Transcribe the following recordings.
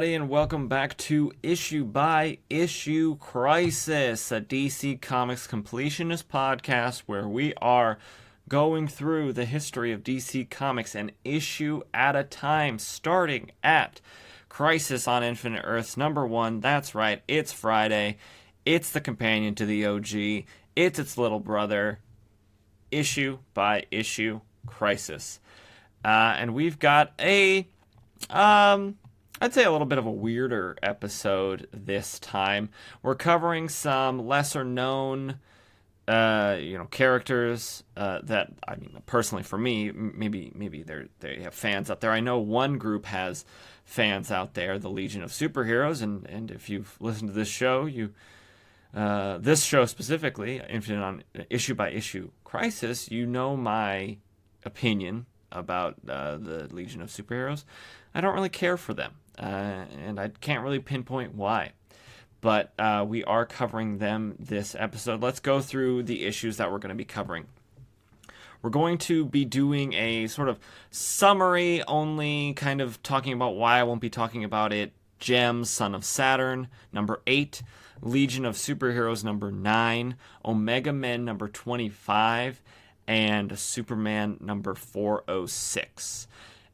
everybody, and welcome back to Issue by Issue Crisis, a DC Comics completionist podcast where we are going through the history of DC Comics an issue at a time, starting at Crisis on Infinite Earths #1. That's right, it's Friday. It's the companion to the OG. It's its little brother. Issue by Issue Crisis. And we've got I'd say a little bit of a weirder episode this time. We're covering some lesser known, characters that, I mean, personally for me, maybe they have fans out there. I know one group has fans out there, the Legion of Superheroes, and if you've listened to this show, this show specifically, Infinite on Issue by Issue Crisis, you know my opinion about the Legion of Superheroes. I don't really care for them, and I can't really pinpoint why. But we are covering them this episode. Let's go through the issues that we're going to be covering. We're going to be doing a sort of summary, only kind of talking about why I won't be talking about it. Jemm, Son of Saturn, #8. Legion of Superheroes, #9. Omega Men, #25. And Superman #406.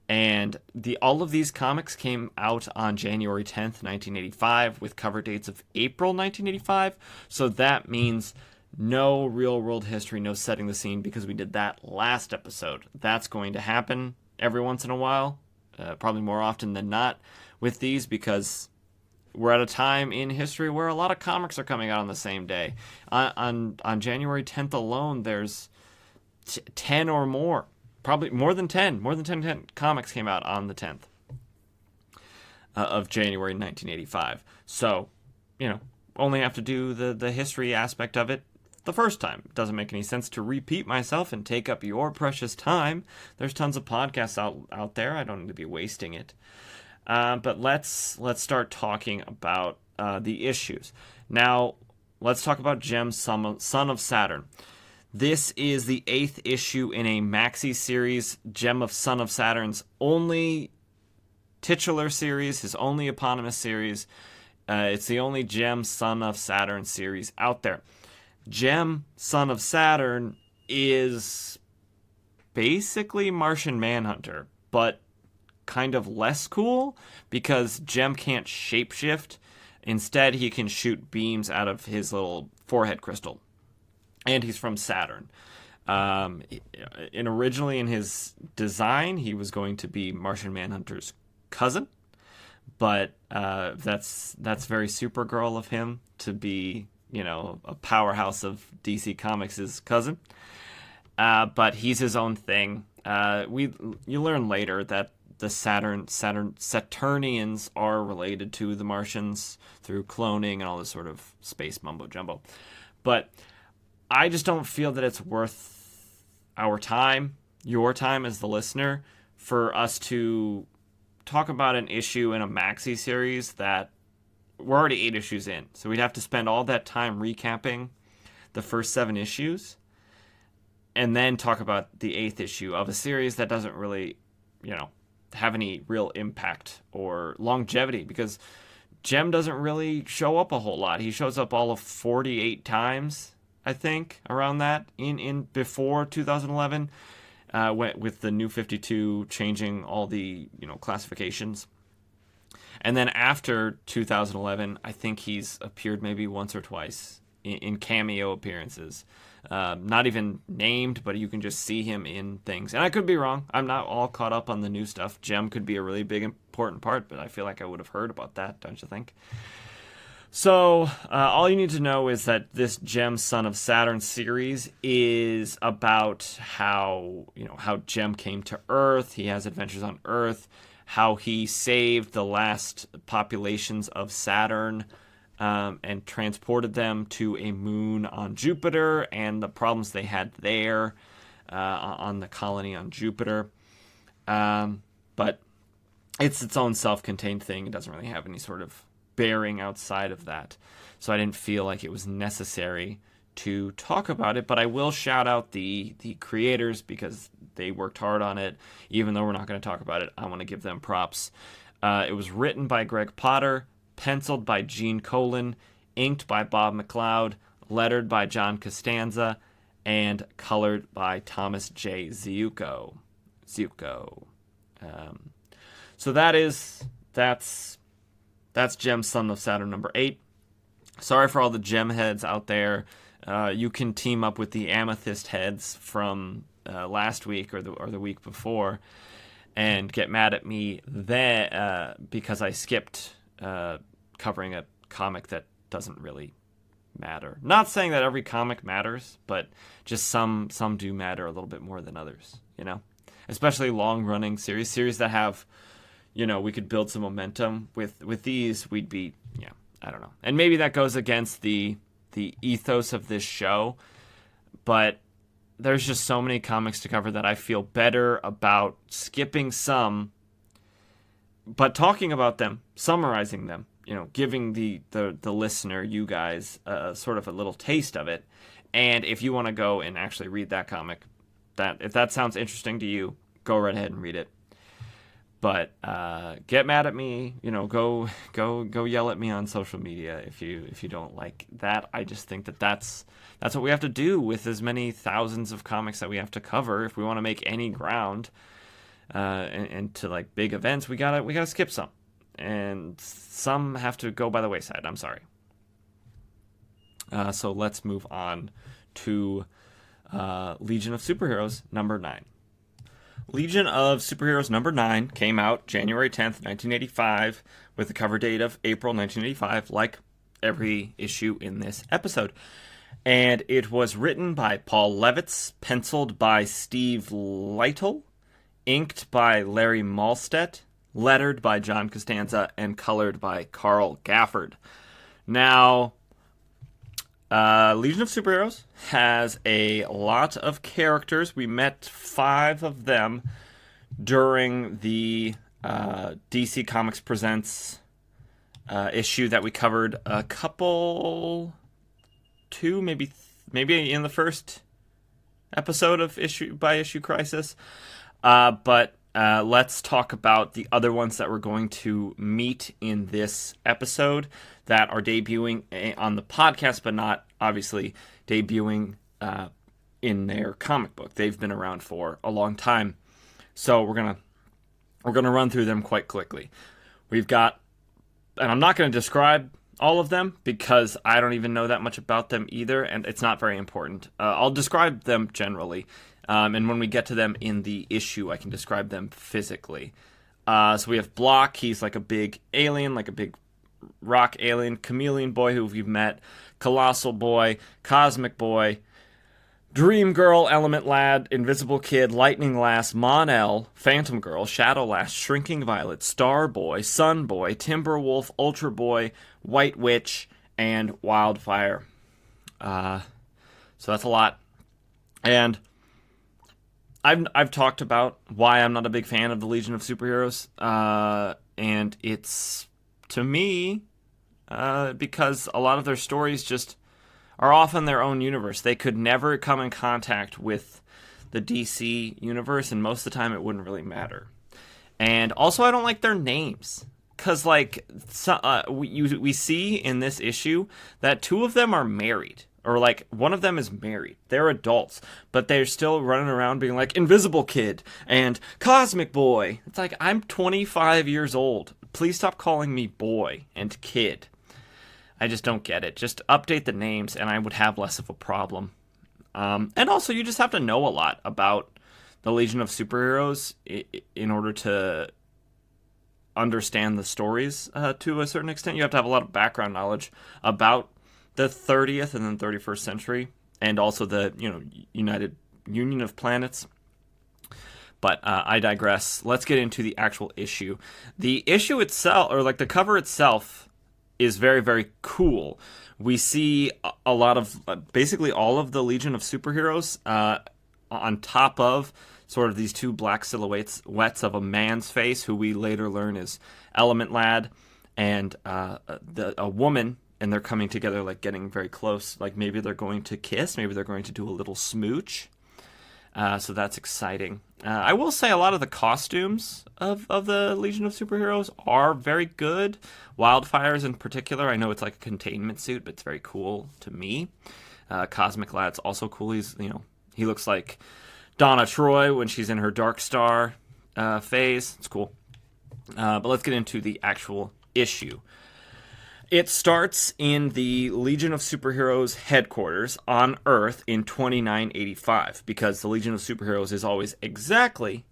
And all of these comics came out on January 10th, 1985, with cover dates of April 1985. So that means no real-world history, no setting the scene, because we did that last episode. That's going to happen every once in a while, probably more often than not with these, because we're at a time in history where a lot of comics are coming out on the same day. On January 10th alone, there's 10 or more, probably more than 10 comics came out on the 10th of January 1985. So, only have to do the history aspect of it the first time. It doesn't make any sense to repeat myself and take up your precious time. There's tons of podcasts out there. I don't need to be wasting it. But let's start talking about the issues. Now, let's talk about Jemm, Son of Saturn. This is the 8th issue in a maxi series, Jemm of Son of Saturn's only titular series, his only eponymous series. It's the only Jemm, Son of Saturn series out there. Jemm, Son of Saturn is basically Martian Manhunter, but kind of less cool, because Jemm can't shapeshift. Instead, he can shoot beams out of his little forehead crystal. And he's from Saturn. And originally in his design, he was going to be Martian Manhunter's cousin. But that's very Supergirl of him to be, a powerhouse of DC Comics' cousin. But he's his own thing. You learn later that the Saturnians are related to the Martians through cloning and all this sort of space mumbo jumbo. But I just don't feel that it's worth our time, your time as the listener, for us to talk about an issue in a maxi series that we're already 8 issues in. So we'd have to spend all that time recapping the first 7 issues and then talk about the 8th issue of a series that doesn't really, have any real impact or longevity, because Jemm doesn't really show up a whole lot. He shows up all of 48 times, I think, around that, in before 2011, with the New 52 changing all the classifications. And then after 2011, I think he's appeared maybe once or twice in cameo appearances. Not even named, but you can just see him in things. And I could be wrong. I'm not all caught up on the new stuff. Jemm could be a really big, important part, but I feel like I would have heard about that, don't you think? So, all you need to know is that this Jemm, Son of Saturn series is about how Jemm came to Earth. He has adventures on Earth, how he saved the last populations of Saturn, and transported them to a moon on Jupiter, and the problems they had there on the colony on Jupiter. But it's its own self-contained thing. It doesn't really have any sort of bearing outside of that. So I didn't feel like it was necessary to talk about it, but I will shout out the creators, because they worked hard on it. Even though we're not going to talk about it, I want to give them props. It was written by Greg Potter, penciled by Gene Colan, inked by Bob McLeod, lettered by John Costanza, and colored by Thomas J. Ziuko. So that's Jemm, Son of Saturn number 8. Sorry for all the Jemm heads out there. You can team up with the Amethyst heads from last week or the week before and get mad at me then because I skipped covering a comic that doesn't really matter. Not saying that every comic matters, but just some do matter a little bit more than others, you know? Especially long-running series that have, you know, we could build some momentum. With these, we'd be, yeah, I don't know. And maybe that goes against the ethos of this show, but there's just so many comics to cover that I feel better about skipping some, but talking about them, summarizing them, you know, giving the listener, you guys, sort of a little taste of it. And if you want to go and actually read that comic, if that sounds interesting to you, go right ahead and read it. But get mad at me, you know, go yell at me on social media if you don't like that. I just think that's what we have to do with as many thousands of comics that we have to cover if we want to make any ground and to like big events. We gotta skip some, and some have to go by the wayside. I'm sorry. So let's move on to Legion of Superheroes number 9. Legion of Superheroes number 9 came out January 10th, 1985, with the cover date of April 1985, like every issue in this episode. And it was written by Paul Levitz, penciled by Steve Lytle, inked by Larry Malstedt, lettered by John Costanza, and colored by Carl Gafford. Now, Legion of Superheroes has a lot of characters. We met 5 of them during the DC Comics Presents issue that we covered a couple, 2, maybe in the first episode of Issue by Issue Crisis. But let's talk about the other ones that we're going to meet in this episode that are debuting on the podcast, but not obviously debuting in their comic book. They've been around for a long time, so we're gonna run through them quite quickly. We've got, and I'm not going to describe all of them because I don't even know that much about them either, and it's not very important. I'll describe them generally. And when we get to them in the issue, I can describe them physically. So we have Block. He's like a big alien, like a big rock alien. Chameleon Boy, who we've met. Colossal Boy. Cosmic Boy. Dream Girl, Element Lad, Invisible Kid, Lightning Lass, Mon-El, Phantom Girl, Shadow Lass, Shrinking Violet, Star Boy, Sun Boy, Timberwolf, Ultra Boy, White Witch, and Wildfire. So that's a lot. And I've talked about why I'm not a big fan of the Legion of Superheroes, and it's, to me, because a lot of their stories just are off in their own universe. They could never come in contact with the DC universe, and most of the time it wouldn't really matter. And also, I don't like their names, because like we see in this issue that 2 of them are married. Or, like, one of them is married. They're adults. But they're still running around being like, Invisible Kid and Cosmic Boy. It's like, I'm 25 years old. Please stop calling me boy and kid. I just don't get it. Just update the names and I would have less of a problem. And also, you just have to know a lot about the Legion of Superheroes in order to understand the stories to a certain extent. You have to have a lot of background knowledge about the 30th and then 31st century, and also the United Union of Planets. But I digress. Let's get into the actual issue. The issue itself, or like the cover itself, is very, very cool. We see a lot of, basically all of the Legion of Superheroes on top of sort of these 2 black silhouettes of a man's face, who we later learn is Element Lad, and a woman. And they're coming together, like getting very close. Like maybe they're going to kiss. Maybe they're going to do a little smooch. So that's exciting. I will say a lot of the costumes of the Legion of Superheroes are very good. Wildfire's in particular, I know it's like a containment suit, but it's very cool to me. Cosmic Lad's also cool. He looks like Donna Troy when she's in her Dark Star phase. It's cool. But let's get into the actual issue. It starts in the Legion of Superheroes headquarters on Earth in 2985, because the Legion of Superheroes is always exactly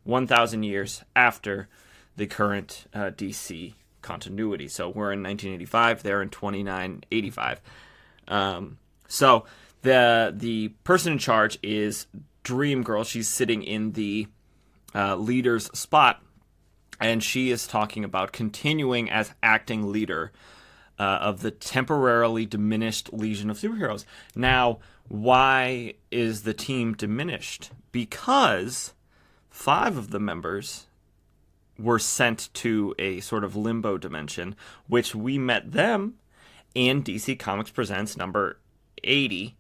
1,000 years after the current DC continuity. So we're in 1985, they're in 2985. So the person in charge is Dream Girl. She's sitting in the leader's spot, and she is talking about continuing as acting leader of the temporarily diminished Legion of Superheroes. Now, why is the team diminished? Because 5 of the members were sent to a sort of limbo dimension, which we met them in DC Comics Presents number 80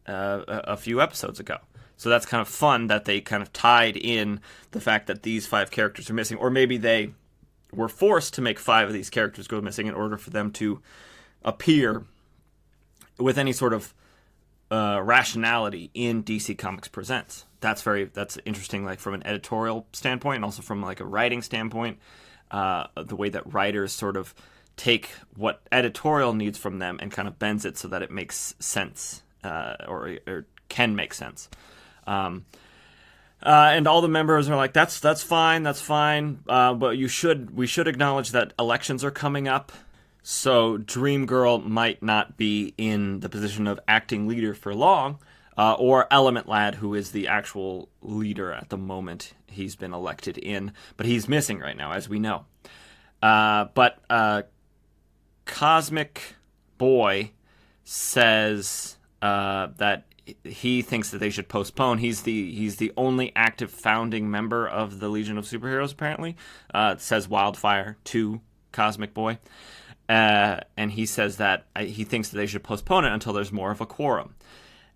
a few episodes ago. So that's kind of fun that they kind of tied in the fact that these 5 characters are missing, or maybe they were forced to make 5 of these characters go missing in order for them to appear with any sort of rationality in DC Comics Presents. That's interesting, like from an editorial standpoint, and also from like a writing standpoint. The way that writers sort of take what editorial needs from them and kind of bends it so that it makes sense, or can make sense. And all the members are like, that's fine, but we should acknowledge that elections are coming up, so Dream Girl might not be in the position of acting leader for long, or Element Lad, who is the actual leader at the moment. He's been elected in, but he's missing right now, as we know. But Cosmic Boy says that he thinks that they should postpone. He's the only active founding member of the Legion of Superheroes, apparently. Says Wildfire to Cosmic Boy. And he says that he thinks that they should postpone it until there's more of a quorum.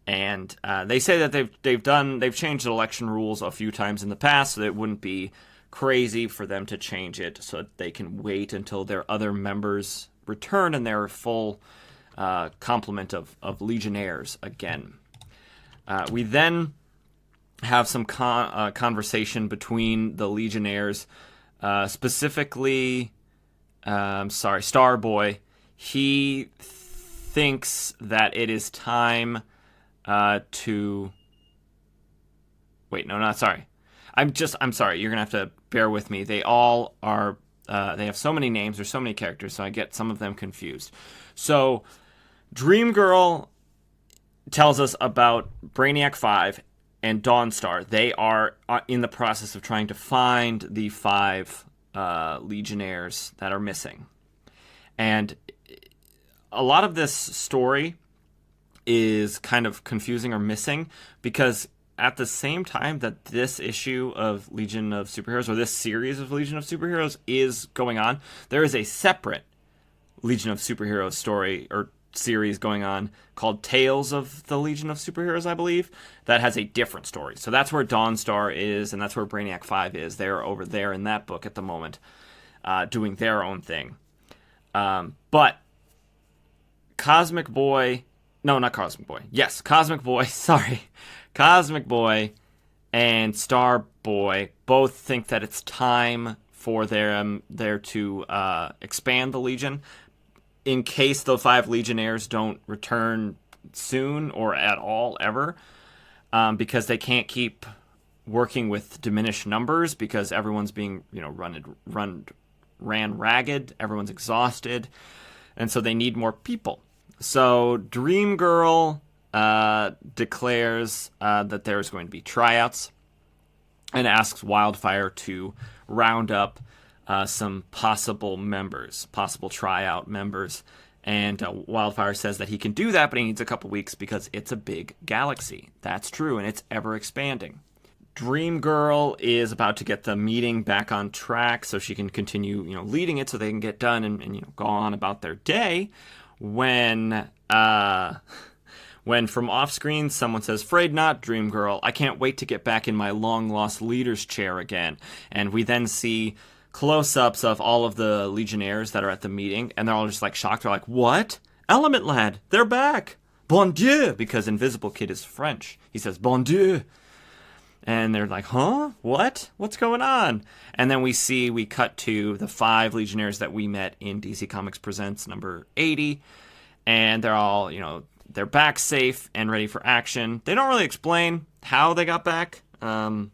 And they say that they've changed the election rules a few times in the past, so that it wouldn't be crazy for them to change it, so that they can wait until their other members return and their full complement of Legionnaires again. We then have some conversation between the Legionnaires, specifically, Starboy. He thinks that it is time to... Wait, no, not sorry. I'm sorry. You're going to have to bear with me. They all are... they have so many names. There's so many characters, so I get some of them confused. So, Dream Girl tells us about Brainiac 5 and Dawnstar. They are in the process of trying to find the 5 Legionnaires that are missing. And a lot of this story is kind of confusing or missing, because at the same time that this issue of Legion of Superheroes, or this series of Legion of Superheroes is going on, there is a separate Legion of Superheroes story or series going on called Tales of the Legion of Superheroes, I believe, that has a different story. So that's where Dawnstar is, and that's where Brainiac 5 is. They're over there in that book at the moment, doing their own thing. But Cosmic Boy... No, not Cosmic Boy. Yes, Cosmic Boy. Sorry. Cosmic Boy and Starboy both think that it's time for them to expand the Legion, in case the 5 Legionnaires don't return soon or at all ever, because they can't keep working with diminished numbers, because everyone's being ran ragged, everyone's exhausted, and so they need more people. So Dream Girl declares that there's going to be tryouts, and asks Wildfire to round up some possible tryout members. And Wildfire says that he can do that, but he needs a couple weeks because it's a big galaxy. That's true, and it's ever expanding. Dream Girl is about to get the meeting back on track so she can continue, leading it so they can get done and go on about their day, when when from off-screen someone says, "Afraid not, Dream Girl. I can't wait to get back in my long-lost leader's chair again." And we then see close-ups of all of the Legionnaires that are at the meeting, and they're all just like shocked. They're like, "What? Element Lad, they're back. Bon Dieu," because Invisible Kid is French. He says, "Bon Dieu." And they're like, "Huh? What? What's going on?" And then we cut to the 5 Legionnaires that we met in DC Comics Presents number 80. And they're all, they're back safe and ready for action. They don't really explain how they got back. Or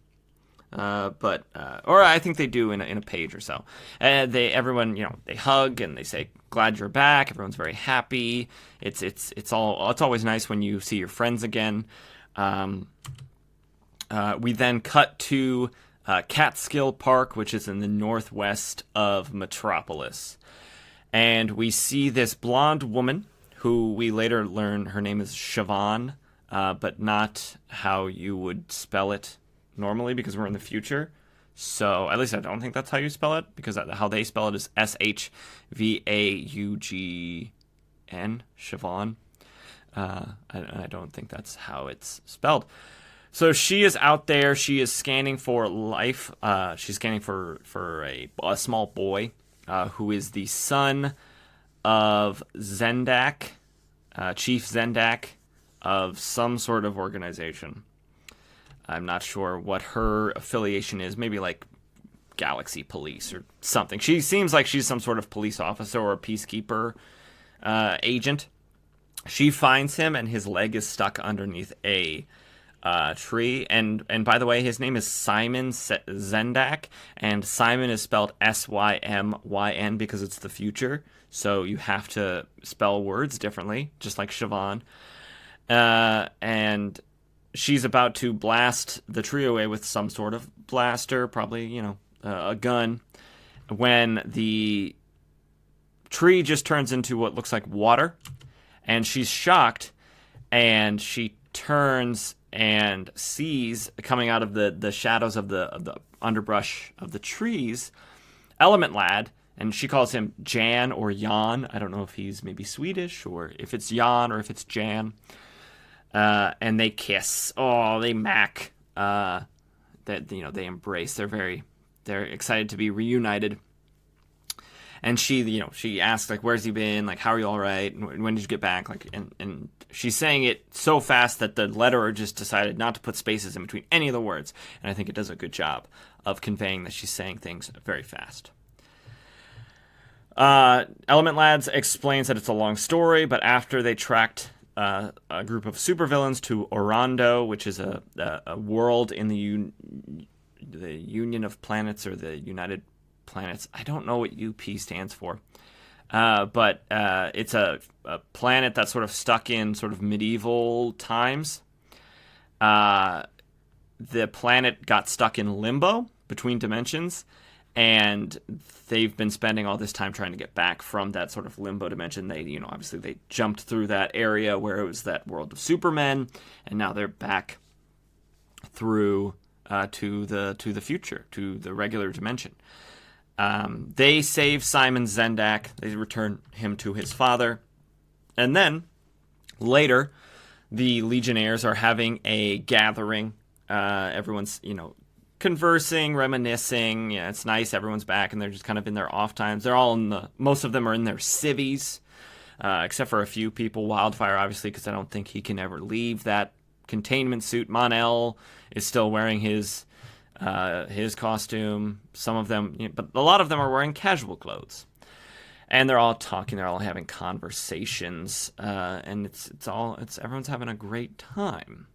I think they do in a page or so. And everyone, they hug and they say, "Glad you're back." Everyone's very happy. It's always nice when you see your friends again. We then cut to Catskill Park, which is in the northwest of Metropolis. And we see this blonde woman who we later learn her name is Siobhan, but not how you would spell it normally because we're in the future. So at least I don't think that's how you spell it, because how they spell it is Shvaugn, Siobhan. I don't think that's how it's spelled. So she is out there. She is scanning for life. She's scanning for a small boy who is the son of Zendak, Chief Zendak of some sort of organization. I'm not sure what her affiliation is. Maybe like Galaxy Police or something. She seems like she's some sort of police officer or a peacekeeper agent. She finds him, and his leg is stuck underneath a tree. And by the way, his name is Simon Zendak, and Simon is spelled Symyn because it's the future. So you have to spell words differently, just like Siobhan. And she's about to blast the tree away with some sort of blaster, probably, a gun, when the tree just turns into what looks like water. And she's shocked, and she turns and sees, coming out of the shadows of the underbrush of the trees, Element Lad, and she calls him Jan or Jan. I don't know if he's maybe Swedish or if it's Jan or if it's Jan. And they kiss. Oh, they mac. They embrace. They're excited to be reunited. And she asks, like, "Where's he been? Like, how are you all right? And when did you get back?" Like, and she's saying it so fast that the letterer just decided not to put spaces in between any of the words. And I think it does a good job of conveying that she's saying things very fast. Element Lads explains that it's a long story, but after they tracked a group of supervillains to Orondo, which is a world in the Union of Planets, or the United Planets. I don't know what UP stands for, but it's a planet that's sort of stuck in sort of medieval times. The planet got stuck in limbo between dimensions, and they've been spending all this time trying to get back from that sort of limbo dimension. They, obviously they jumped through that area where it was that world of Supermen, and now they're back through to the future, to the regular dimension. They save Simon Zendak. They return him to his father. And then, later, the Legionnaires are having a gathering. Everyone's, conversing, reminiscing. Yeah, it's nice. Everyone's back, and they're just kind of in their off times. They're all most of them are in their civvies, except for a few people. Wildfire, obviously, because I don't think he can ever leave that containment suit. Mon-El is still wearing his costume. Some of them, but a lot of them are wearing casual clothes, and they're all talking. They're all having conversations, and it's everyone's having a great time.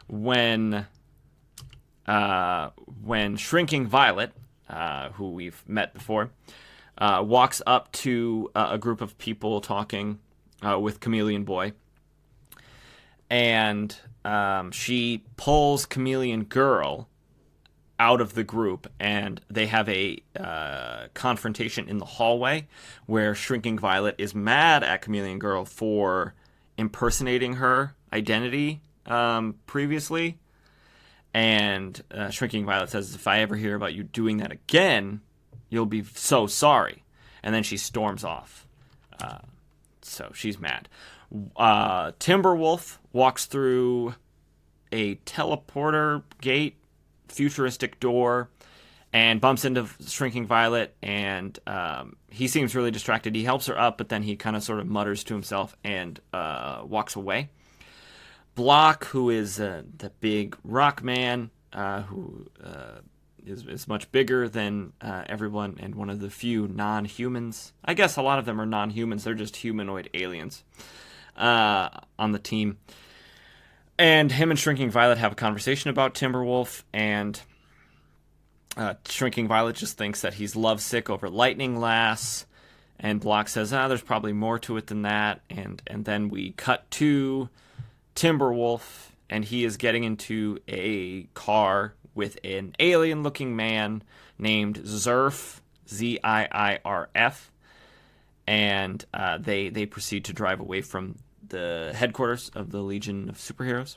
When Shrinking Violet, who we've met before, walks up to a group of people talking with Chameleon Boy, and she pulls Chameleon Girl out of the group, and they have a confrontation in the hallway where Shrinking Violet is mad at Chameleon Girl for impersonating her identity previously. And Shrinking Violet says, "If I ever hear about you doing that again, you'll be so sorry." And then she storms off. So she's mad. Timberwolf walks through a teleporter gate, futuristic door, and bumps into Shrinking Violet, and he seems really distracted. He helps her up, but then he kind of sort of mutters to himself and walks away. Block, who is the big rock man, who is much bigger than everyone, and one of the few non-humans. I guess a lot of them are non-humans. They're just humanoid aliens on the team. And him and Shrinking Violet have a conversation about Timberwolf, and Shrinking Violet just thinks that he's lovesick over Lightning Lass, and Block says, there's probably more to it than that, and then we cut to Timberwolf, and he is getting into a car with an alien-looking man named Zirf, Ziirf, and they proceed to drive away from the headquarters of the Legion of Superheroes.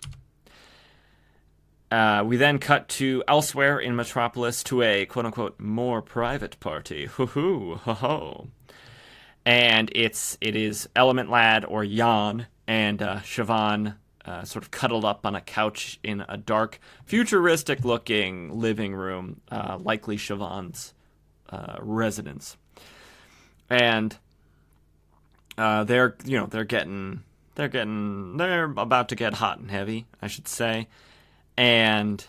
We then cut to elsewhere in Metropolis to a quote-unquote more private party. Hoo-hoo, ho-ho. And it is Element Lad, or Jan, and Siobhan sort of cuddled up on a couch in a dark, futuristic-looking living room, likely Siobhan's residence. And they're about to get hot and heavy, I should say. And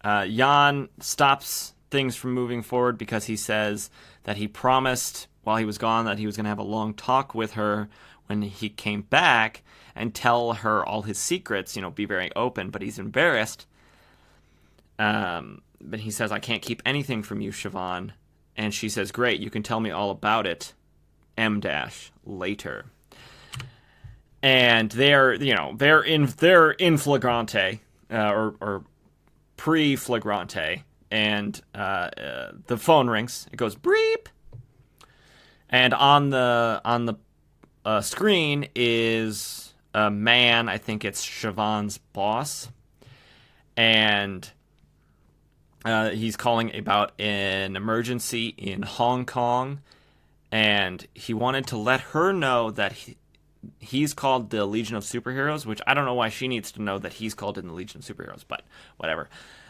Jan stops things from moving forward because he says that he promised while he was gone that he was going to have a long talk with her when he came back and tell her all his secrets, be very open, but he's embarrassed. But he says, I can't keep anything from you, Siobhan. And she says, great, you can tell me all about it, later. And they're in flagrante, or pre-flagrante, and the phone rings. It goes breep, and on the screen is a man. I think it's Siobhan's boss, and he's calling about an emergency in Hong Kong, and he wanted to let her know that he's called the Legion of Superheroes, which I don't know why she needs to know that he's called in the Legion of Superheroes, but whatever.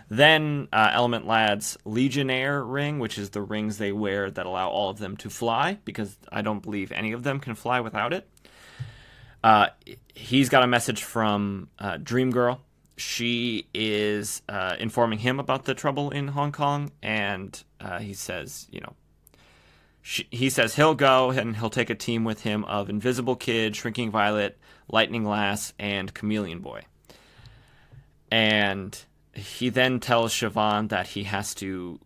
Then Element Lad's Legionnaire ring, which is the rings they wear that allow all of them to fly, because I don't believe any of them can fly without it. He's got a message from Dream Girl. She is informing him about the trouble in Hong Kong, and he says, he says he'll go and he'll take a team with him of Invisible Kid, Shrinking Violet, Lightning Lass, and Chameleon Boy. And he then tells Siobhan that he has to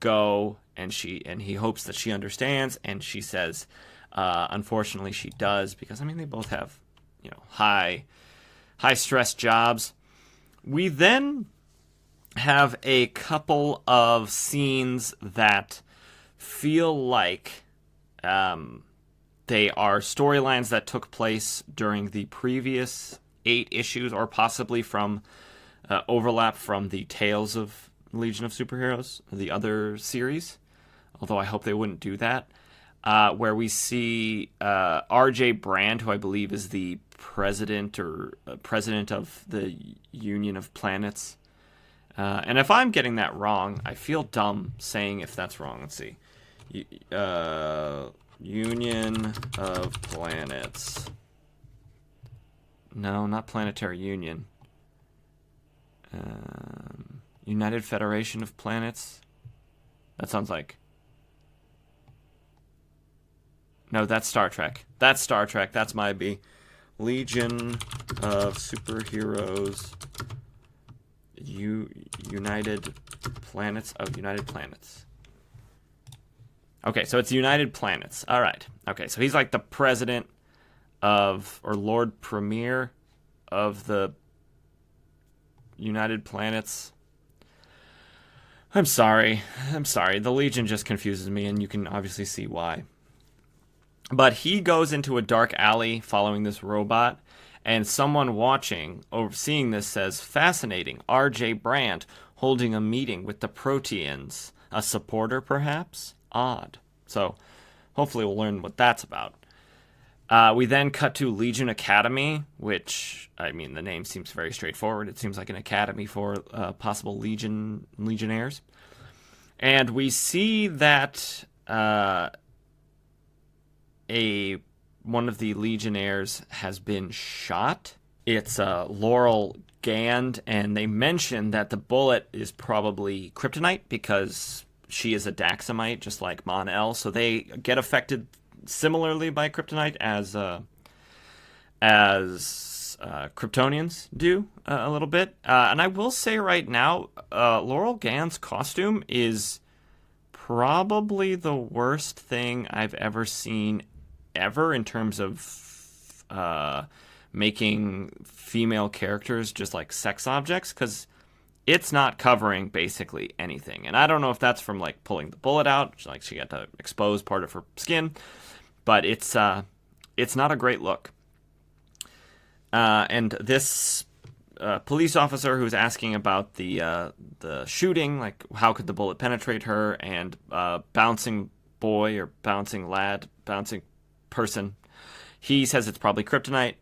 go, and he hopes that she understands. And she says, unfortunately, she does, because they both have, high stress jobs. We then have a couple of scenes that feel like they are storylines that took place during the previous 8 issues, or possibly from overlap from the Tales of Legion of Superheroes, the other series, although I hope they wouldn't do that, where we see R.J. Brand, who I believe is the president of the Union of Planets. And if I'm getting that wrong, I feel dumb saying if that's wrong. Let's see. Union of Planets. No, not Planetary Union. United Federation of Planets. That sounds like... No, that's Star Trek. That's Star Trek. That's my B. Legion of Superheroes. United Planets of United Planets. Okay, so it's United Planets. All right. Okay, so he's like the president of, or Lord Premier of the United Planets. I'm sorry. The Legion just confuses me, and you can obviously see why. But he goes into a dark alley following this robot, and someone watching, overseeing this, says, fascinating, R.J. Brandt holding a meeting with the Proteans. A supporter, perhaps? Odd. So, hopefully we'll learn what that's about. We then cut to Legion Academy, which, I mean, the name seems very straightforward. It seems like an academy for possible legionnaires. And we see that one of the legionnaires has been shot. It's Laurel Gand, and they mention that the bullet is probably kryptonite because she is a Daxamite, just like Mon-El. So they get affected similarly by kryptonite as Kryptonians do a little bit. And I will say right now, Laurel Gand's costume is probably the worst thing I've ever seen ever in terms of making female characters just like sex objects, because it's not covering basically anything. And I don't know if that's from like pulling the bullet out, like she got to expose part of her skin, but it's not a great look. And this police officer who's asking about the shooting, like how could the bullet penetrate her, and bouncing boy or bouncing lad, bouncing person, he says it's probably kryptonite.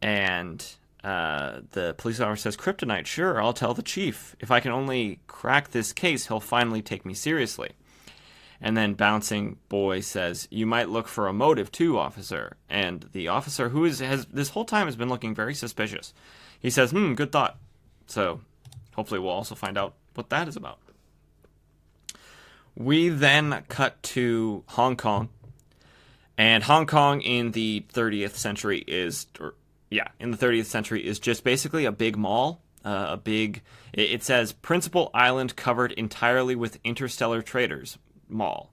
And the police officer says, kryptonite, sure, I'll tell the chief. If I can only crack this case, he'll finally take me seriously. And then bouncing boy says, you might look for a motive too, officer. And the officer, who has this whole time has been looking very suspicious, he says, good thought. So hopefully we'll also find out what that is about. We then cut to Hong Kong. And Hong Kong in the 30th century is just basically a big mall. It says Principal Island covered entirely with interstellar traders mall.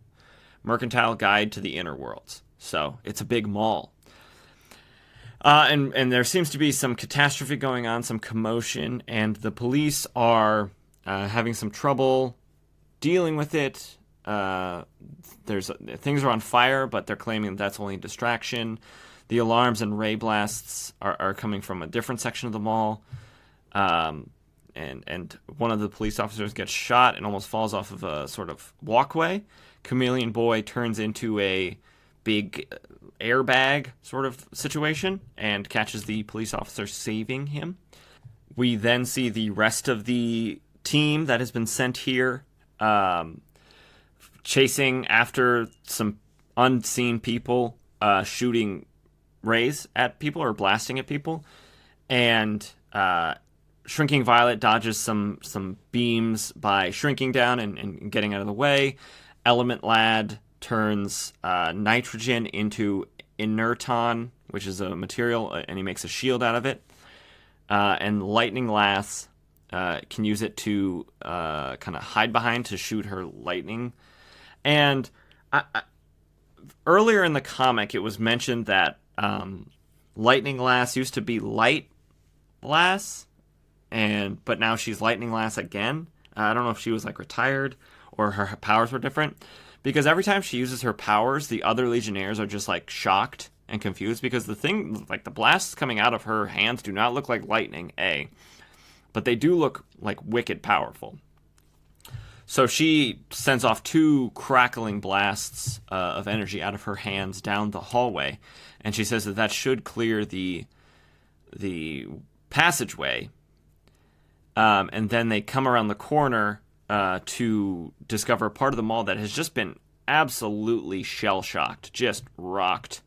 Mercantile guide to the inner worlds. So it's a big mall. And there seems to be some catastrophe going on, some commotion, and the police are having some trouble dealing with it. Things are on fire, but they're claiming that's only a distraction. The alarms and ray blasts are coming from a different section of the mall. And one of the police officers gets shot and almost falls off of a sort of walkway. Chameleon Boy turns into a big airbag sort of situation and catches the police officer, saving him. We then see the rest of the team that has been sent here chasing after some unseen people, shooting rays at people or blasting at people. And Shrinking Violet dodges some beams by shrinking down and getting out of the way. Element Lad turns nitrogen into inerton, which is a material, and he makes a shield out of it. And Lightning Lass can use it to kind of hide behind to shoot her lightning. And earlier in the comic, it was mentioned that Lightning Lass used to be Light Lass, but now she's Lightning Lass again. I don't know if she was like retired or her powers were different, because every time she uses her powers, the other Legionnaires are just like shocked and confused, because the thing, like the blasts coming out of her hands do not look like lightning, but they do look like wicked powerful. So she sends off 2 crackling blasts of energy out of her hands down the hallway, and she says that should clear the passageway. And then they come around the corner to discover part of the mall that has just been absolutely shell-shocked, just rocked.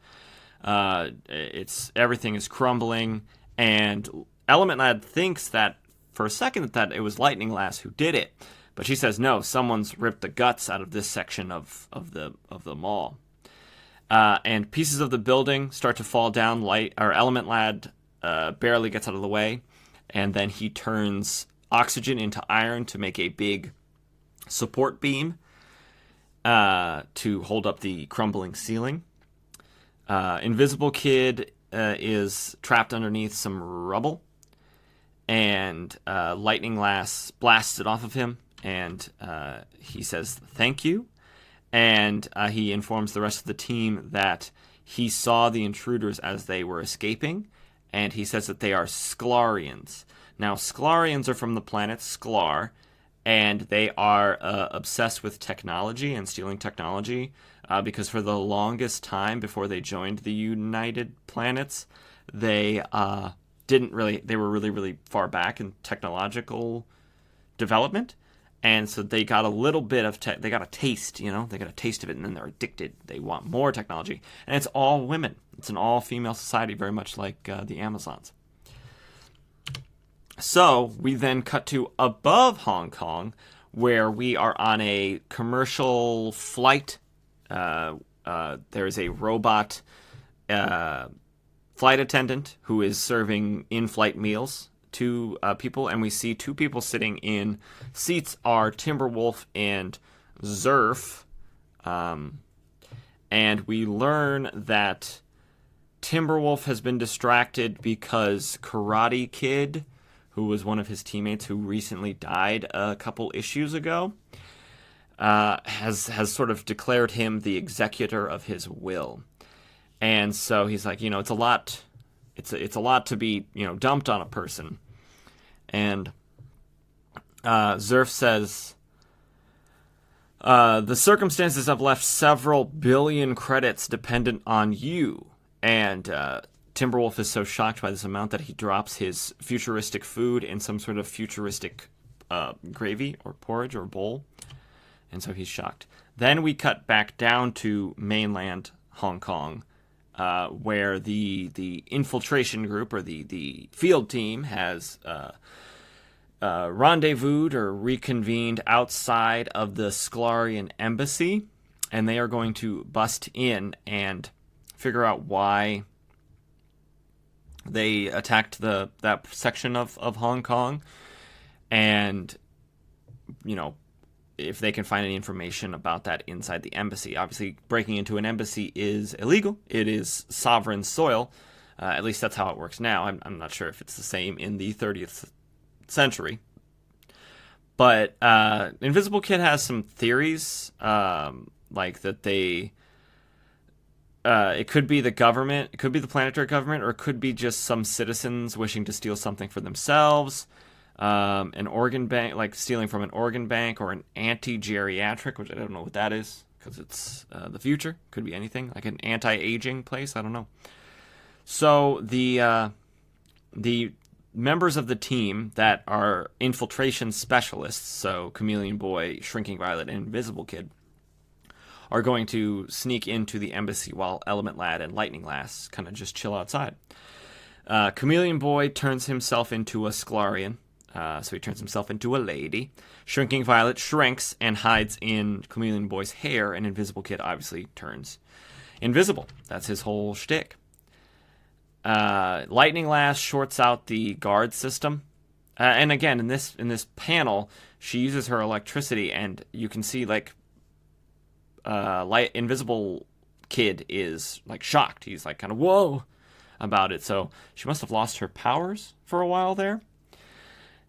Everything is crumbling, and Element Lad thinks that for a second that it was Lightning Lass who did it, but she says no, someone's ripped the guts out of this section of the mall. And pieces of the building start to fall down. Element Lad barely gets out of the way, and then he turns oxygen into iron to make a big support beam to hold up the crumbling ceiling. Invisible Kid is trapped underneath some rubble, and Lightning Lass blasts it off of him, and he says thank you, and he informs the rest of the team that he saw the intruders as they were escaping, and he says that they are Sklarians. Now, Sklarians are from the planet Sklar, and they are obsessed with technology and stealing technology. Because for the longest time before they joined the United Planets, they didn't really. They were really, really far back in technological development, and so they got a little bit of they got a taste. They got a taste of it, and then they're addicted. They want more technology, and it's all women. It's an all-female society, very much like the Amazons. So we then cut to above Hong Kong, where we are on a commercial flight. There's a robot flight attendant who is serving in-flight meals to people, and we see two people sitting in seats are Timberwolf and Zerf, and we learn that Timberwolf has been distracted because Karate Kid, who was one of his teammates who recently died a couple issues ago, has sort of declared him the executor of his will. And so he's like, it's a lot to be, dumped on a person. And Zerf says, the circumstances have left several billion credits dependent on you. And Timberwolf is so shocked by this amount that he drops his futuristic food in some sort of futuristic gravy or porridge or bowl. And so he's shocked. Then we cut back down to mainland Hong Kong, where the infiltration group, or the field team, has rendezvoused or reconvened outside of the Sklarian embassy, and they are going to bust in and figure out why they attacked that section of Hong Kong, and if they can find any information about that inside the embassy. Obviously, breaking into an embassy is illegal. It is sovereign soil. At least that's how it works now. I'm not sure if it's the same in the 30th century. But Invisible Kid has some theories, like that it could be the government, it could be the planetary government, or it could be just some citizens wishing to steal something for themselves. An organ bank, like stealing from an organ bank, or an anti-geriatric, which I don't know what that is, because it's the future. Could be anything, like an anti-aging place. I don't know. So the members of the team that are infiltration specialists, so Chameleon Boy, Shrinking Violet, and Invisible Kid, are going to sneak into the embassy while Element Lad and Lightning Lass kind of just chill outside. Chameleon Boy turns himself into a Sklarian. So he turns himself into a lady. Shrinking Violet shrinks and hides in Chameleon Boy's hair, and Invisible Kid obviously turns invisible. That's his whole shtick. Lightning Lass shorts out the guard system. And again, in this panel, she uses her electricity, and you can see Invisible Kid is shocked. He's kind of whoa about it. So she must have lost her powers for a while there.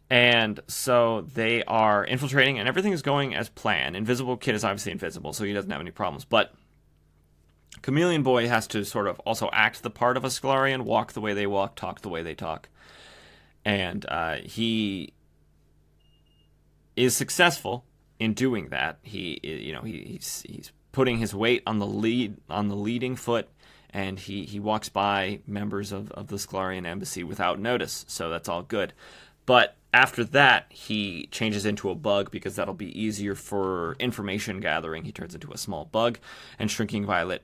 And so they are infiltrating, and everything is going as planned. Invisible Kid is obviously invisible, so he doesn't have any problems. But Chameleon Boy has to sort of also act the part of a Sklarian, walk the way they walk, talk the way they talk. And he is successful in doing that. He's putting his weight on the leading foot, and he walks by members of the Sklarian embassy without notice. So that's all good. But after that, he changes into a bug because that'll be easier for information gathering. He turns into a small bug, and Shrinking Violet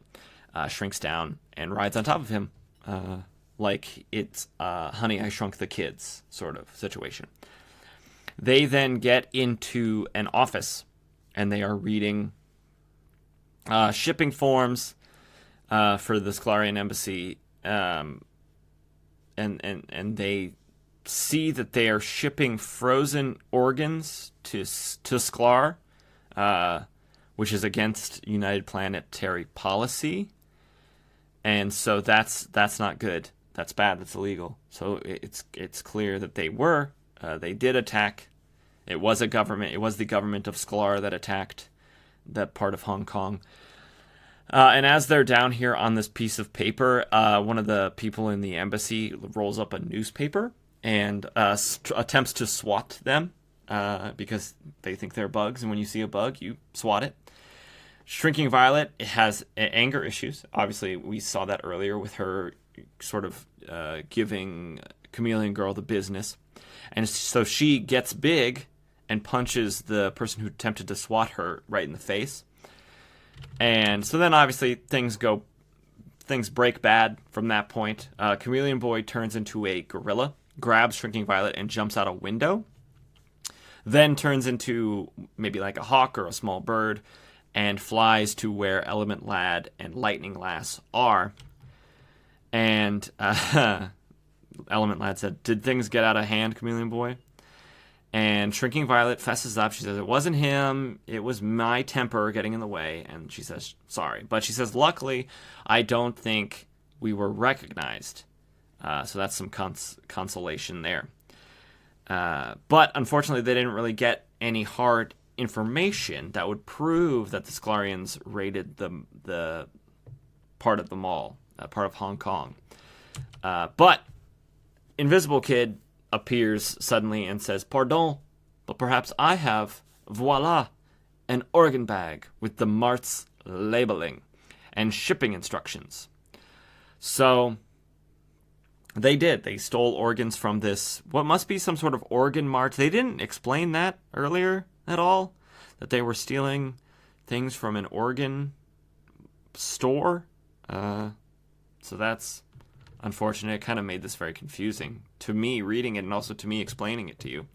shrinks down and rides on top of him like it's Honey, I Shrunk the Kids sort of situation. They then get into an office, and they are reading shipping forms for the Sklarian embassy, and they see that they are shipping frozen organs to Sklar, which is against United Planetary policy, and so that's not good. That's bad. That's illegal. So it's clear that they did attack. It was the government of Sklar that attacked that part of Hong Kong. And as they're down here on this piece of paper, one of the people in the embassy rolls up a newspaper and attempts to swat them because they think they're bugs, and when you see a bug, you swat it. Shrinking Violet has anger issues. Obviously, we saw that earlier with her sort of giving Chameleon Girl the business. And so she gets big and punches the person who attempted to swat her right in the face. And so then obviously things break bad from that point. Chameleon Boy turns into a gorilla, grabs Shrinking Violet, and jumps out a window. Then turns into maybe like a hawk or a small bird and flies to where Element Lad and Lightning Lass are. And Element Lad said, "Did things get out of hand, Chameleon Boy?" And Shrinking Violet fesses up. She says, "It wasn't him. It was my temper getting in the way." And she says, "Sorry." But she says, "Luckily, I don't think we were recognized." So that's some consolation there. But unfortunately, they didn't really get any hard information that would prove that the Sklarians raided the part of the mall, part of Hong Kong. But Invisible Kid appears suddenly and says, "Pardon, but perhaps I have, voila, an organ bag with the Mart's labeling and shipping instructions." So they did. They stole organs from this, what must be some sort of organ mart. They didn't explain that earlier at all, that they were stealing things from an organ store. So that's unfortunate. It kind of made this very confusing to me reading it and also to me explaining it to you.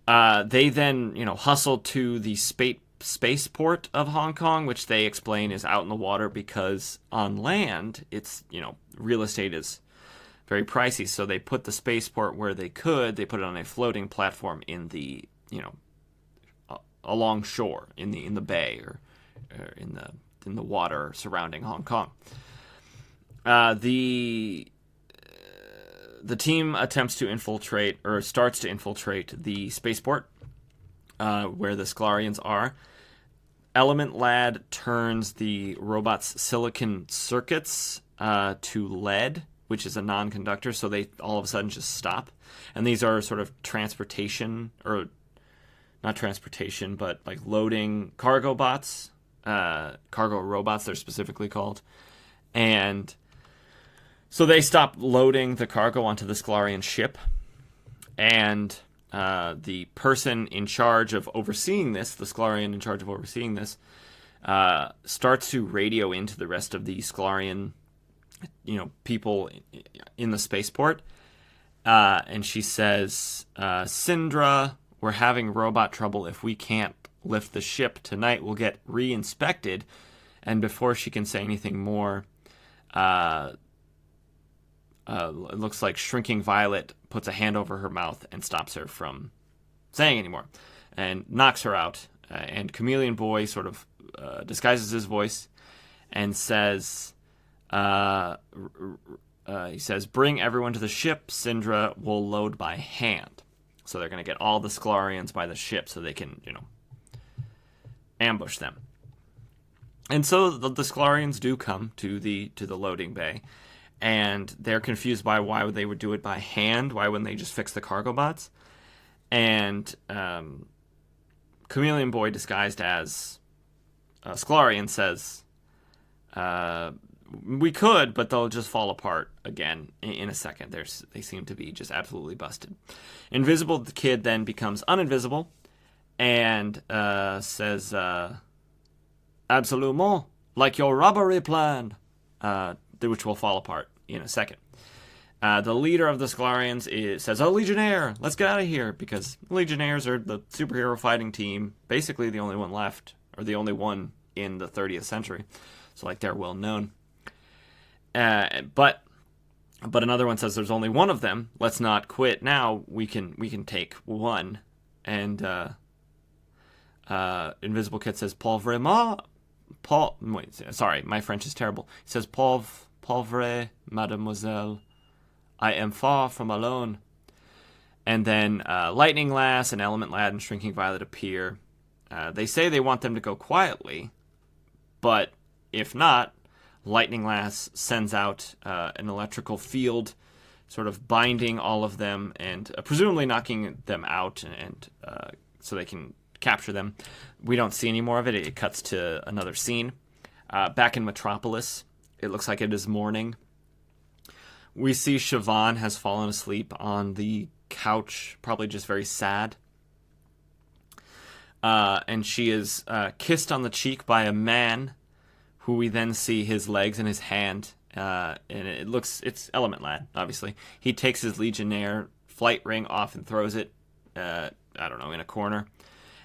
They then, hustled to the spaceport of Hong Kong, which they explain is out in the water because on land, it's, real estate is very pricey. So they put the spaceport where they could. They put it on a floating platform in the, along shore in the bay or in the water surrounding Hong Kong. The team attempts to infiltrate, or starts to infiltrate, the spaceport where the Sklarians are. Element Lad turns the robot's silicon circuits to lead, which is a non-conductor, so they all of a sudden just stop. And these are sort of transportation, or not transportation, but like loading cargo bots, cargo robots, they're specifically called. And so they stop loading the cargo onto the Sklarian ship, and the person in charge of overseeing this, the Sklarian in charge of overseeing this, starts to radio into the rest of the Sklarian, people in the spaceport, and she says, "Syndra, we're having robot trouble. If we can't lift the ship tonight, we'll get re-inspected." And before she can say anything more, it looks like Shrinking Violet puts a hand over her mouth and stops her from saying anymore and knocks her out. And Chameleon Boy sort of disguises his voice and says, he says, "Bring everyone to the ship. Syndra will load by hand." So they're going to get all the Sklarians by the ship so they can, ambush them. And so the Sklarians do come to the loading bay. And they're confused by why they would do it by hand. Why wouldn't they just fix the cargo bots? And Chameleon Boy, disguised as Sklarian, says, "We could, but they'll just fall apart again in a second. They seem to be just absolutely busted." Invisible Kid then becomes uninvisible and says, "Absolument, like your robbery plan," which will fall apart in a second. The leader of the Sklarians says, "Oh, Legionnaire, let's get out of here," because Legionnaires are the superhero fighting team, basically the only one left, or the only one in the 30th century. So, they're well known. But another one says, "There's only one of them. Let's not quit now. We can take one." And Invisible Kid says, sorry, my French is terrible. He says, "Pauvre mademoiselle, I am far from alone." And then Lightning Lass and Element Lad and Shrinking Violet appear. They say they want them to go quietly, but if not, Lightning Lass sends out an electrical field sort of binding all of them and presumably knocking them out and so they can capture them. We don't see any more of it. It cuts to another scene. Back in Metropolis, it looks like it is morning. We see Siobhan has fallen asleep on the couch, probably just very sad. And she is kissed on the cheek by a man who we then see his legs and his hand. And it's Element Lad, obviously. He takes his Legionnaire flight ring off and throws it, in a corner,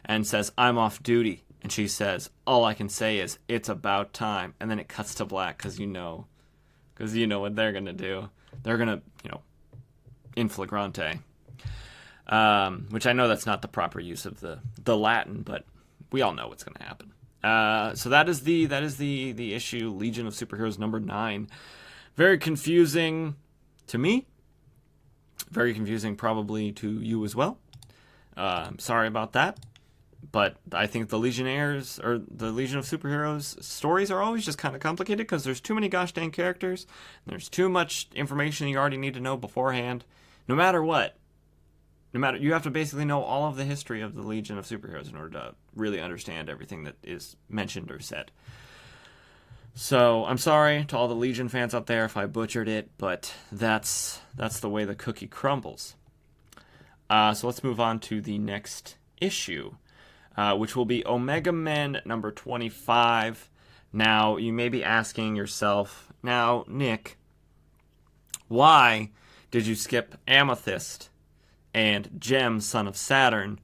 and says, "I'm off duty." And she says, "All I can say is, it's about time." And then it cuts to black because you know what they're going to do. They're going to, in flagrante. Which I know that's not the proper use of the Latin, but we all know what's going to happen. So that is the issue, Legion of Superheroes number 9. Very confusing to me. Very confusing probably to you as well. Sorry about that. But I think the Legionnaires, or the Legion of Superheroes stories are always just kind of complicated because there's too many gosh dang characters. There's too much information you already need to know beforehand. No matter what. You have to basically know all of the history of the Legion of Superheroes in order to really understand everything that is mentioned or said. So I'm sorry to all the Legion fans out there if I butchered it, but that's the way the cookie crumbles. So let's move on to the next issue, which will be Omega Men number 25. Now, you may be asking yourself, now, Nick, why did you skip Amethyst and Jemm, son of Saturn,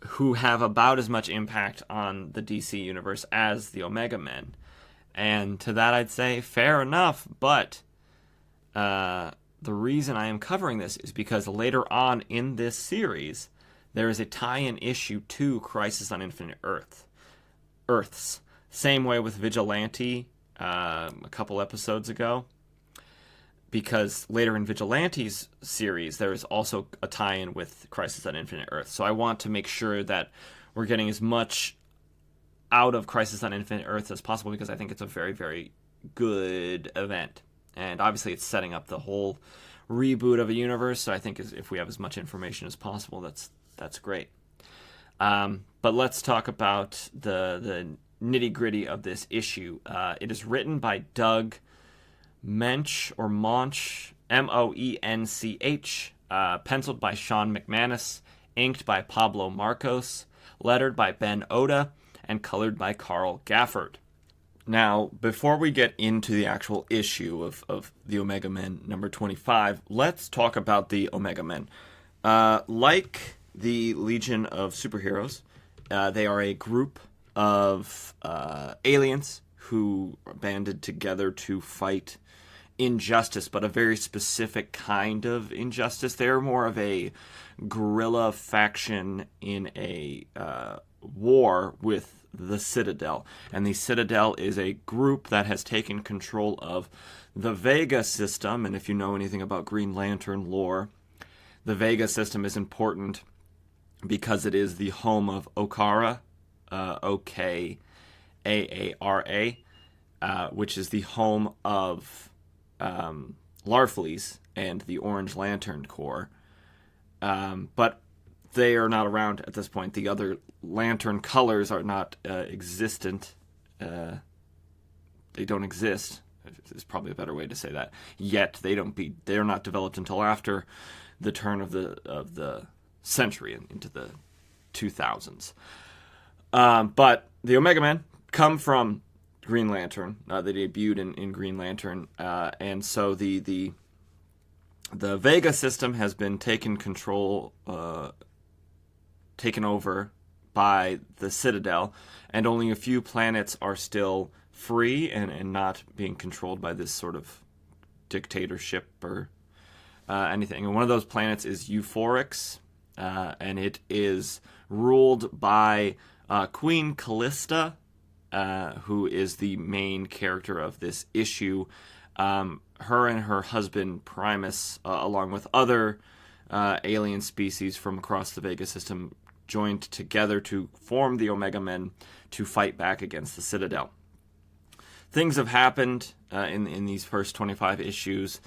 who have about as much impact on the DC universe as the Omega Men? And to that I'd say, fair enough, but the reason I am covering this is because later on in this series, there is a tie-in issue to Crisis on Infinite Earths. Same way with Vigilante a couple episodes ago. Because later in Vigilante's series, there is also a tie-in with Crisis on Infinite Earths. So I want to make sure that we're getting as much out of Crisis on Infinite Earths as possible because I think it's a very, very good event. And obviously it's setting up the whole reboot of a universe, so I think if we have as much information as possible, that's great. But let's talk about the nitty-gritty of this issue. It is written by Doug Moench, Moench, penciled by Sean McManus, inked by Pablo Marcos, lettered by Ben Oda, and colored by Carl Gafford. Now, before we get into the actual issue of the Omega Men number 25, let's talk about the Omega Men. Like the Legion of Superheroes, they are a group of aliens who banded together to fight injustice, but a very specific kind of injustice. They're more of a guerrilla faction in a war with the Citadel. And the Citadel is a group that has taken control of the Vega system. And if you know anything about Green Lantern lore, the Vega system is important because it is the home of Okara, Okaara, which is the home of Larfleeze and the Orange Lantern Corps. But they are not around at this point. The other Lantern colors are not existent. They don't exist. Is probably a better way to say that. Yet they're not developed until after the turn of the century into the 2000s. But the Omega Men come from Green Lantern. They debuted in Green Lantern, and so the Vega system has been taken over by the Citadel, and only a few planets are still free and not being controlled by this sort of dictatorship or anything. And one of those planets is Euphorix, and it is ruled by Queen Kalista, who is the main character of this issue. Her and her husband Primus, along with other alien species from across the Vega system, joined together to form the Omega Men to fight back against the Citadel. Things have happened in these first 25 issues.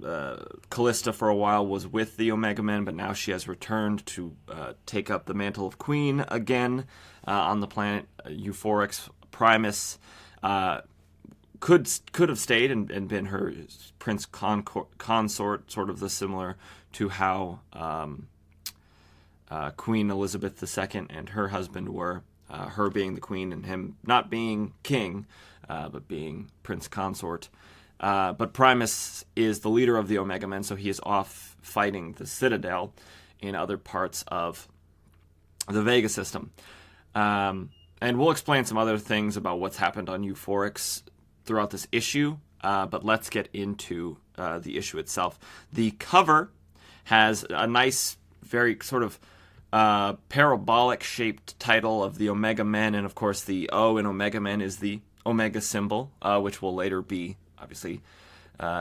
Kalista for a while was with the Omega Men, but now she has returned to take up the mantle of Queen again on the planet Euphorix. Primus could have stayed and been her prince consort, sort of the similar to how Queen Elizabeth II and her husband were, her being the queen and him not being king, but being prince consort. But Primus is the leader of the Omega Men, so he is off fighting the Citadel in other parts of the Vega system. And we'll explain some other things about what's happened on Euphorix throughout this issue, but let's get into the issue itself. The cover has a nice, very sort of parabolic-shaped title of the Omega Men, and of course the O in Omega Men is the Omega symbol, which will later be obviously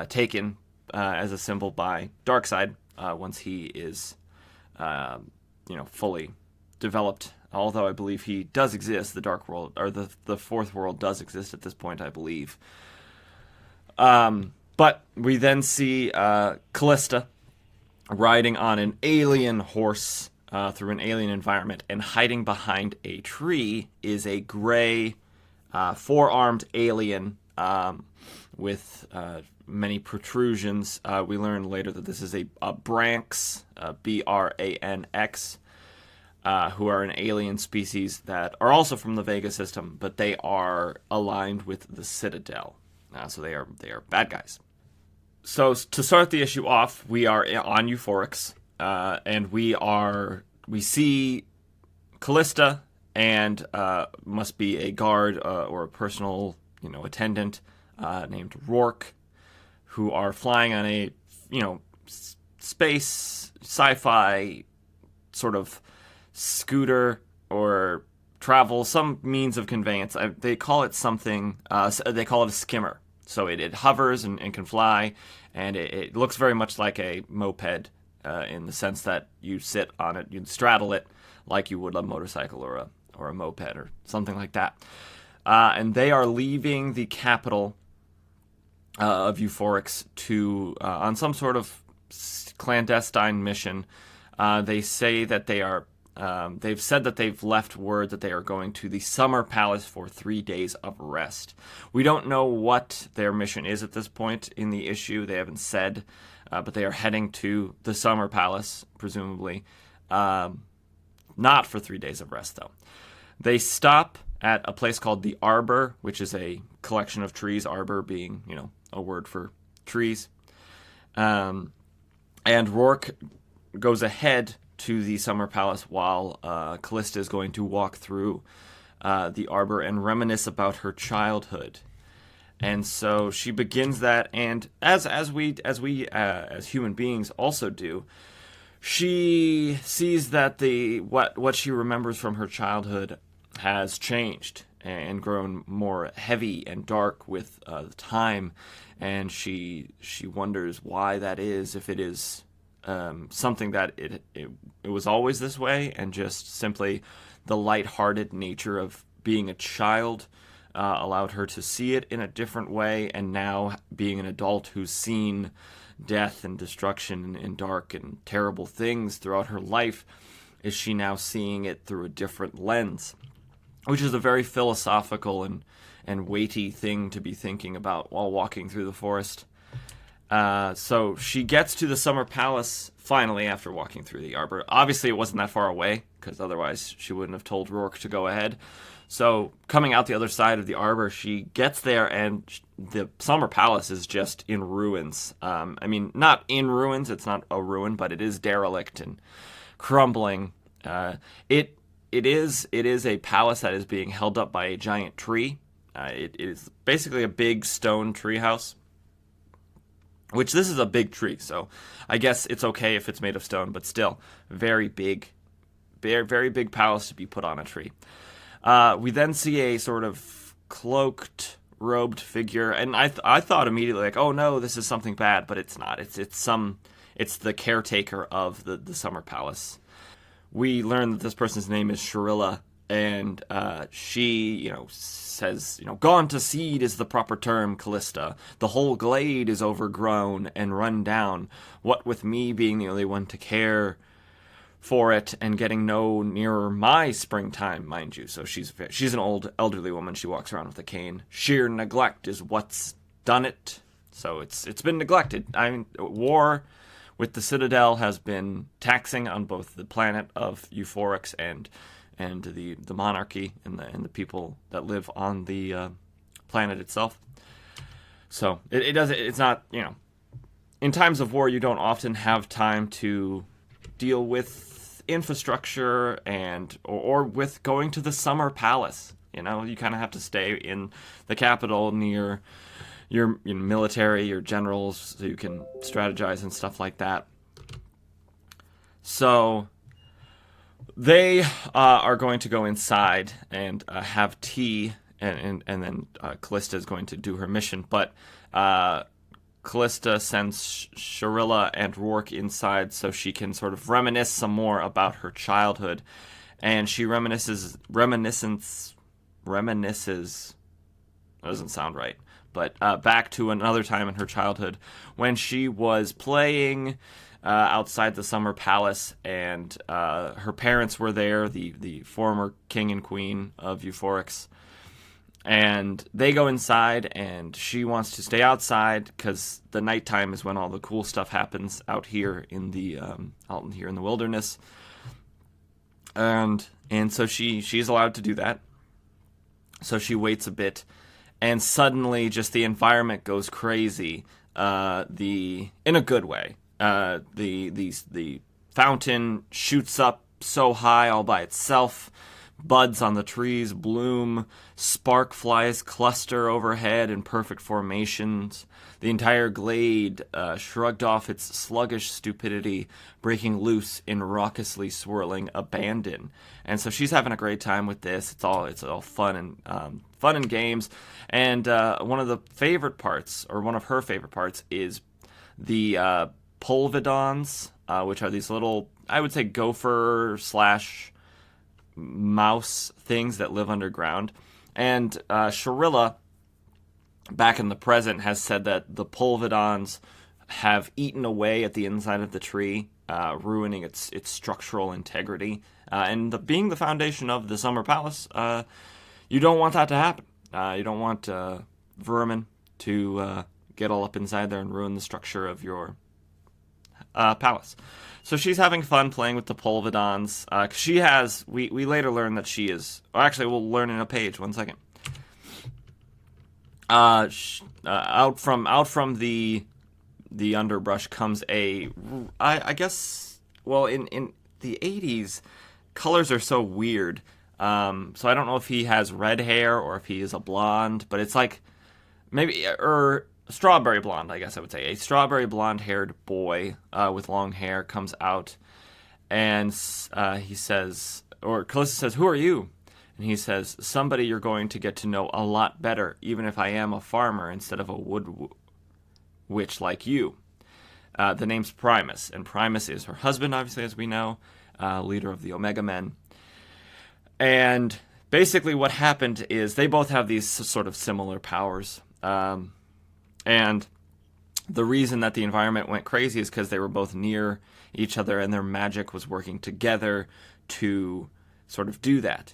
taken as a symbol by Darkseid once he is, fully developed. Although I believe he does exist, the Dark World, or the Fourth World does exist at this point, I believe. But we then see Kalista riding on an alien horse through an alien environment, and hiding behind a tree is a gray, four-armed alien with many protrusions. We learn later that this is a Branx, Branx, who are an alien species that are also from the Vega system, but they are aligned with the Citadel. So they are bad guys. So to start the issue off, we are on Euphorix, and we see Kalista and must be a guard or a personal attendant named Rourke, who are flying on a space sci-fi sort of scooter or travel, some means of conveyance. They call it something, they call it a skimmer. So it hovers and can fly, and it looks very much like a moped in the sense that you sit on it, you straddle it like you would a motorcycle or a moped or something like that. And they are leaving the capital of Euphorix to on some sort of clandestine mission. They say that they are. They've said that they've left word that they are going to the Summer Palace for 3 days of rest. We don't know what their mission is at this point in the issue. They haven't said, but they are heading to the Summer Palace, presumably. Not for 3 days of rest, though. They stop at a place called the Arbor, which is a collection of trees, arbor being, a word for trees. And Rourke goes ahead to the Summer Palace while Kalista is going to walk through the Arbor and reminisce about her childhood. And so she begins that, and as we as human beings also do, she sees that what she remembers from her childhood has changed and grown more heavy and dark with time, and she wonders why that is, if it is something that it was always this way, and just simply the lighthearted nature of being a child allowed her to see it in a different way, and now being an adult who's seen death and destruction and dark and terrible things throughout her life, is she now seeing it through a different lens, which is a very philosophical and weighty thing to be thinking about while walking through the forest. So she gets to the Summer Palace finally after walking through the Arbor. Obviously, it wasn't that far away, because otherwise she wouldn't have told Rourke to go ahead. So coming out the other side of the Arbor, she gets there, and the Summer Palace is just in ruins. Not in ruins, it's not a ruin, but it is derelict and crumbling. It is a palace that is being held up by a giant tree. It is basically a big stone treehouse. Which, this is a big tree, so I guess it's okay if it's made of stone, but still, very big palace to be put on a tree. We then see a sort of cloaked, robed figure, and I thought immediately, like, oh no, this is something bad, but it's not. It's the caretaker of the Summer Palace. We learn that this person's name is Sharilla, And she, says, gone to seed is the proper term, Kalista. The whole glade is overgrown and run down. What with me being the only one to care for it and getting no nearer my springtime, mind you. So she's an old elderly woman. She walks around with a cane. Sheer neglect is what's done it. So it's been neglected. I mean, war with the Citadel has been taxing on both the planet of Euphorix and the monarchy and the people that live on the planet itself. So it's not, in times of war, you don't often have time to deal with infrastructure or with going to the summer palace. You kind of have to stay in the capital near your military, your generals, so you can strategize and stuff like that. So they are going to go inside and have tea, and then Kalista is going to do her mission. But Kalista sends Sharilla and Rourke inside so she can sort of reminisce some more about her childhood. And she reminisces. That doesn't sound right. But back to another time in her childhood when she was playing outside the summer palace, and her parents were there, the former king and queen of Euphorix. And they go inside, and she wants to stay outside because the nighttime is when all the cool stuff happens out here in the wilderness. And so she's allowed to do that. So she waits a bit. And suddenly, just the environment goes crazy. In a good way. The fountain shoots up so high all by itself. Buds on the trees bloom. Spark flies cluster overhead in perfect formations. The entire glade shrugged off its sluggish stupidity, breaking loose in raucously swirling abandon. And so she's having a great time with this. It's all fun and games. And one of her favorite parts is the polvidons, which are these little, I would say, gopher / mouse things that live underground. And Sharilla, back in the present, has said that the polvidons have eaten away at the inside of the tree, ruining its structural integrity. And being the foundation of the Summer Palace, you don't want that to happen. You don't want vermin to get all up inside there and ruin the structure of your palace. So she's having fun playing with the polvidons. She has. We later learn that she is. Actually, we'll learn in a page. 1 second. Out from the underbrush comes I guess. Well, in the 80s, colors are so weird. So I don't know if he has red hair or if he is a blonde, but it's like maybe strawberry blonde, I guess I would say. A strawberry blonde-haired boy with long hair comes out, and he says, or Kalista says, "Who are you?" And he says, "Somebody you're going to get to know a lot better, even if I am a farmer instead of a wood witch like you." The name's Primus, and Primus is her husband, obviously, as we know, leader of the Omega Men. And basically what happened is they both have these sort of similar powers. And the reason that the environment went crazy is because they were both near each other and their magic was working together to sort of do that.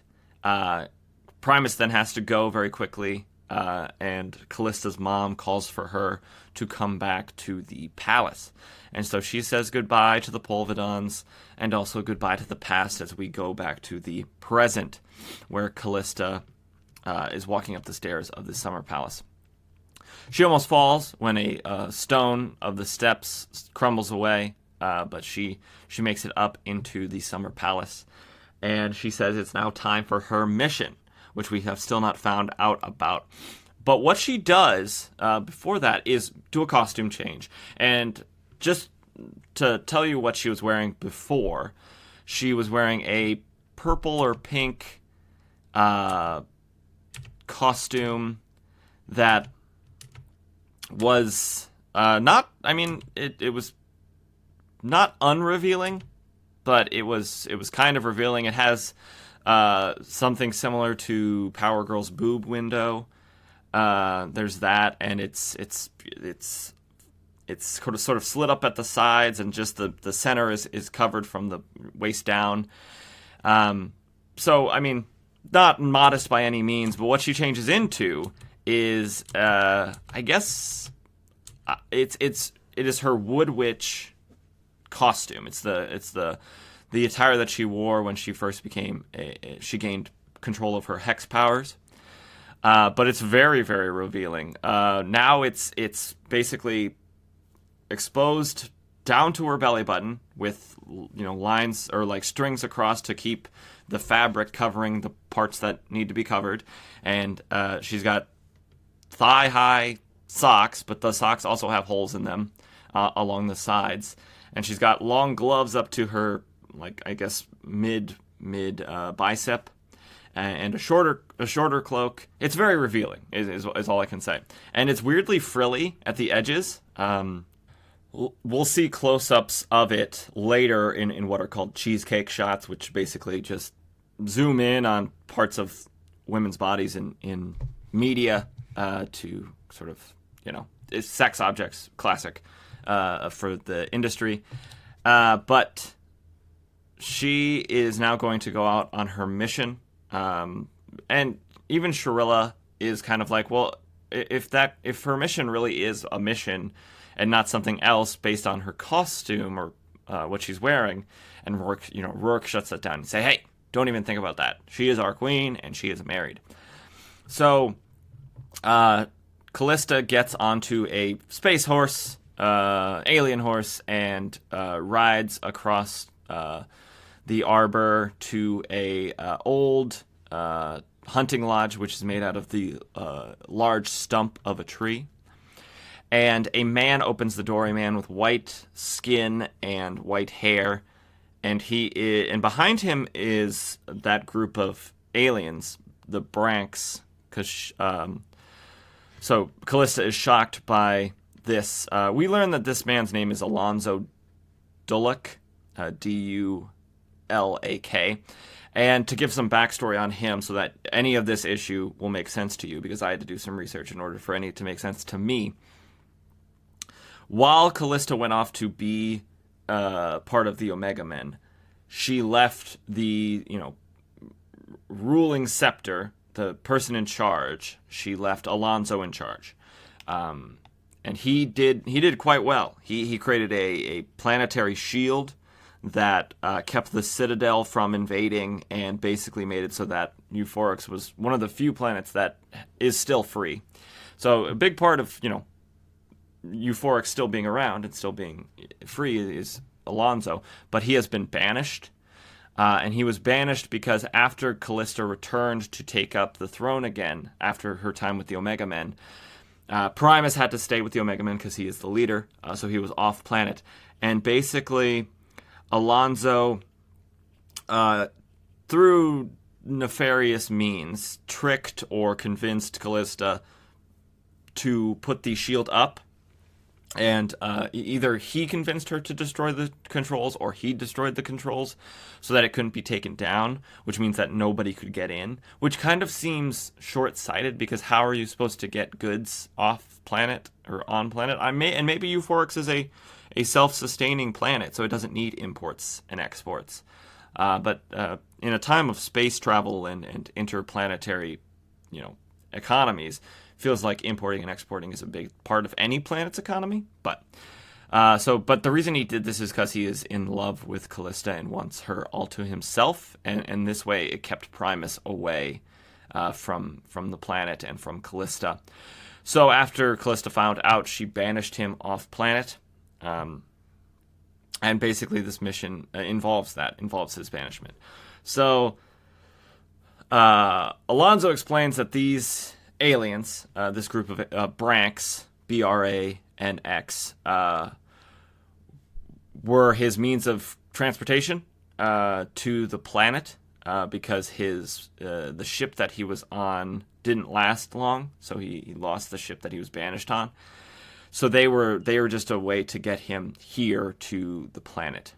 Primus then has to go very quickly, and Kalista's mom calls for her to come back to the palace. And so she says goodbye to the polvidons and also goodbye to the past as we go back to the present, where Kalista is walking up the stairs of the summer palace. She almost falls when a stone of the steps crumbles away, but she makes it up into the summer palace. And she says it's now time for her mission, which we have still not found out about. But what she does before that is do a costume change. And just to tell you what she was wearing before, she was wearing a purple or pink costume that was not, I mean, it was not unrevealing, but it was kind of revealing. It has something similar to Power Girl's boob window. There's that, and it's sort of slit up at the sides, and just the center is covered from the waist down. So I mean, not modest by any means, but what she changes into is, I guess, it is her Wood Witch costume. It's the attire that she wore when she first she gained control of her hex powers. But it's very, very revealing. Now it's basically exposed down to her belly button with, lines or like strings across to keep the fabric covering the parts that need to be covered. And she's got thigh-high socks, but the socks also have holes in them along the sides. And she's got long gloves up to her, like, I guess, mid bicep, and a shorter cloak. It's very revealing, is all I can say. And it's weirdly frilly at the edges. We'll see close-ups of it later in what are called cheesecake shots, which basically just zoom in on parts of women's bodies in media to sort of, it's sex objects, classic for the industry. But she is now going to go out on her mission. And even Shirilla is kind of like, well, if her mission really is a mission and not something else based on her costume or what she's wearing, and Rourke shuts that down and say, hey, don't even think about that. She is our queen and she is married. So Kalista gets onto a space horse, alien horse, and rides across the arbor to a old hunting lodge, which is made out of the large stump of a tree. And a man opens the door, a man with white skin and white hair, and behind him is that group of aliens, the Branks, because so Kalista is shocked by this. We learn that this man's name is Alonzo Dulak, D-U-L-A-K. And to give some backstory on him so that any of this issue will make sense to you, because I had to do some research in order for any to make sense to me. While Kalista went off to be part of the Omega Men, she left the, ruling scepter, the person in charge. She left Alonzo in charge. And he did quite well. He created a planetary shield that kept the Citadel from invading and basically made it so that Euphorix was one of the few planets that is still free. So a big part of, Euphorix still being around and still being free is Alonzo, but he has been banished. And he was banished because after Kalista returned to take up the throne again, after her time with the Omega Men, Primus had to stay with the Omega Men because he is the leader, so he was off planet. And basically, Alonzo, through nefarious means, tricked or convinced Kalista to put the shield up. And either he convinced her to destroy the controls or he destroyed the controls so that it couldn't be taken down, which means that nobody could get in, which kind of seems short-sighted because how are you supposed to get goods off planet or on planet? And maybe Euphorix is a self-sustaining planet, so it doesn't need imports and exports. But in a time of space travel and interplanetary, economies, feels like importing and exporting is a big part of any planet's economy. But the reason he did this is because he is in love with Kalista and wants her all to himself. And this way it kept Primus away from the planet and from Kalista. So after Kalista found out, she banished him off planet. And basically this mission involves his banishment. So Alonzo explains that these aliens, this group of Branks, B-R-A-N-X, were his means of transportation to the planet because the ship that he was on didn't last long, so he lost the ship that he was banished on. So they were just a way to get him here to the planet.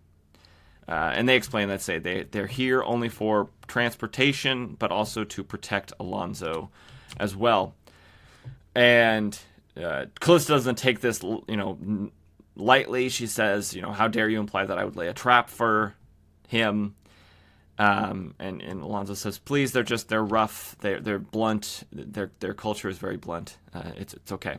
And they explain that they're here only for transportation, but also to protect Alonso as well. And Kalista doesn't take this, lightly. She says, how dare you imply that I would lay a trap for him? And Alonso says, please, they're rough, they're blunt, their culture is very blunt. It's okay.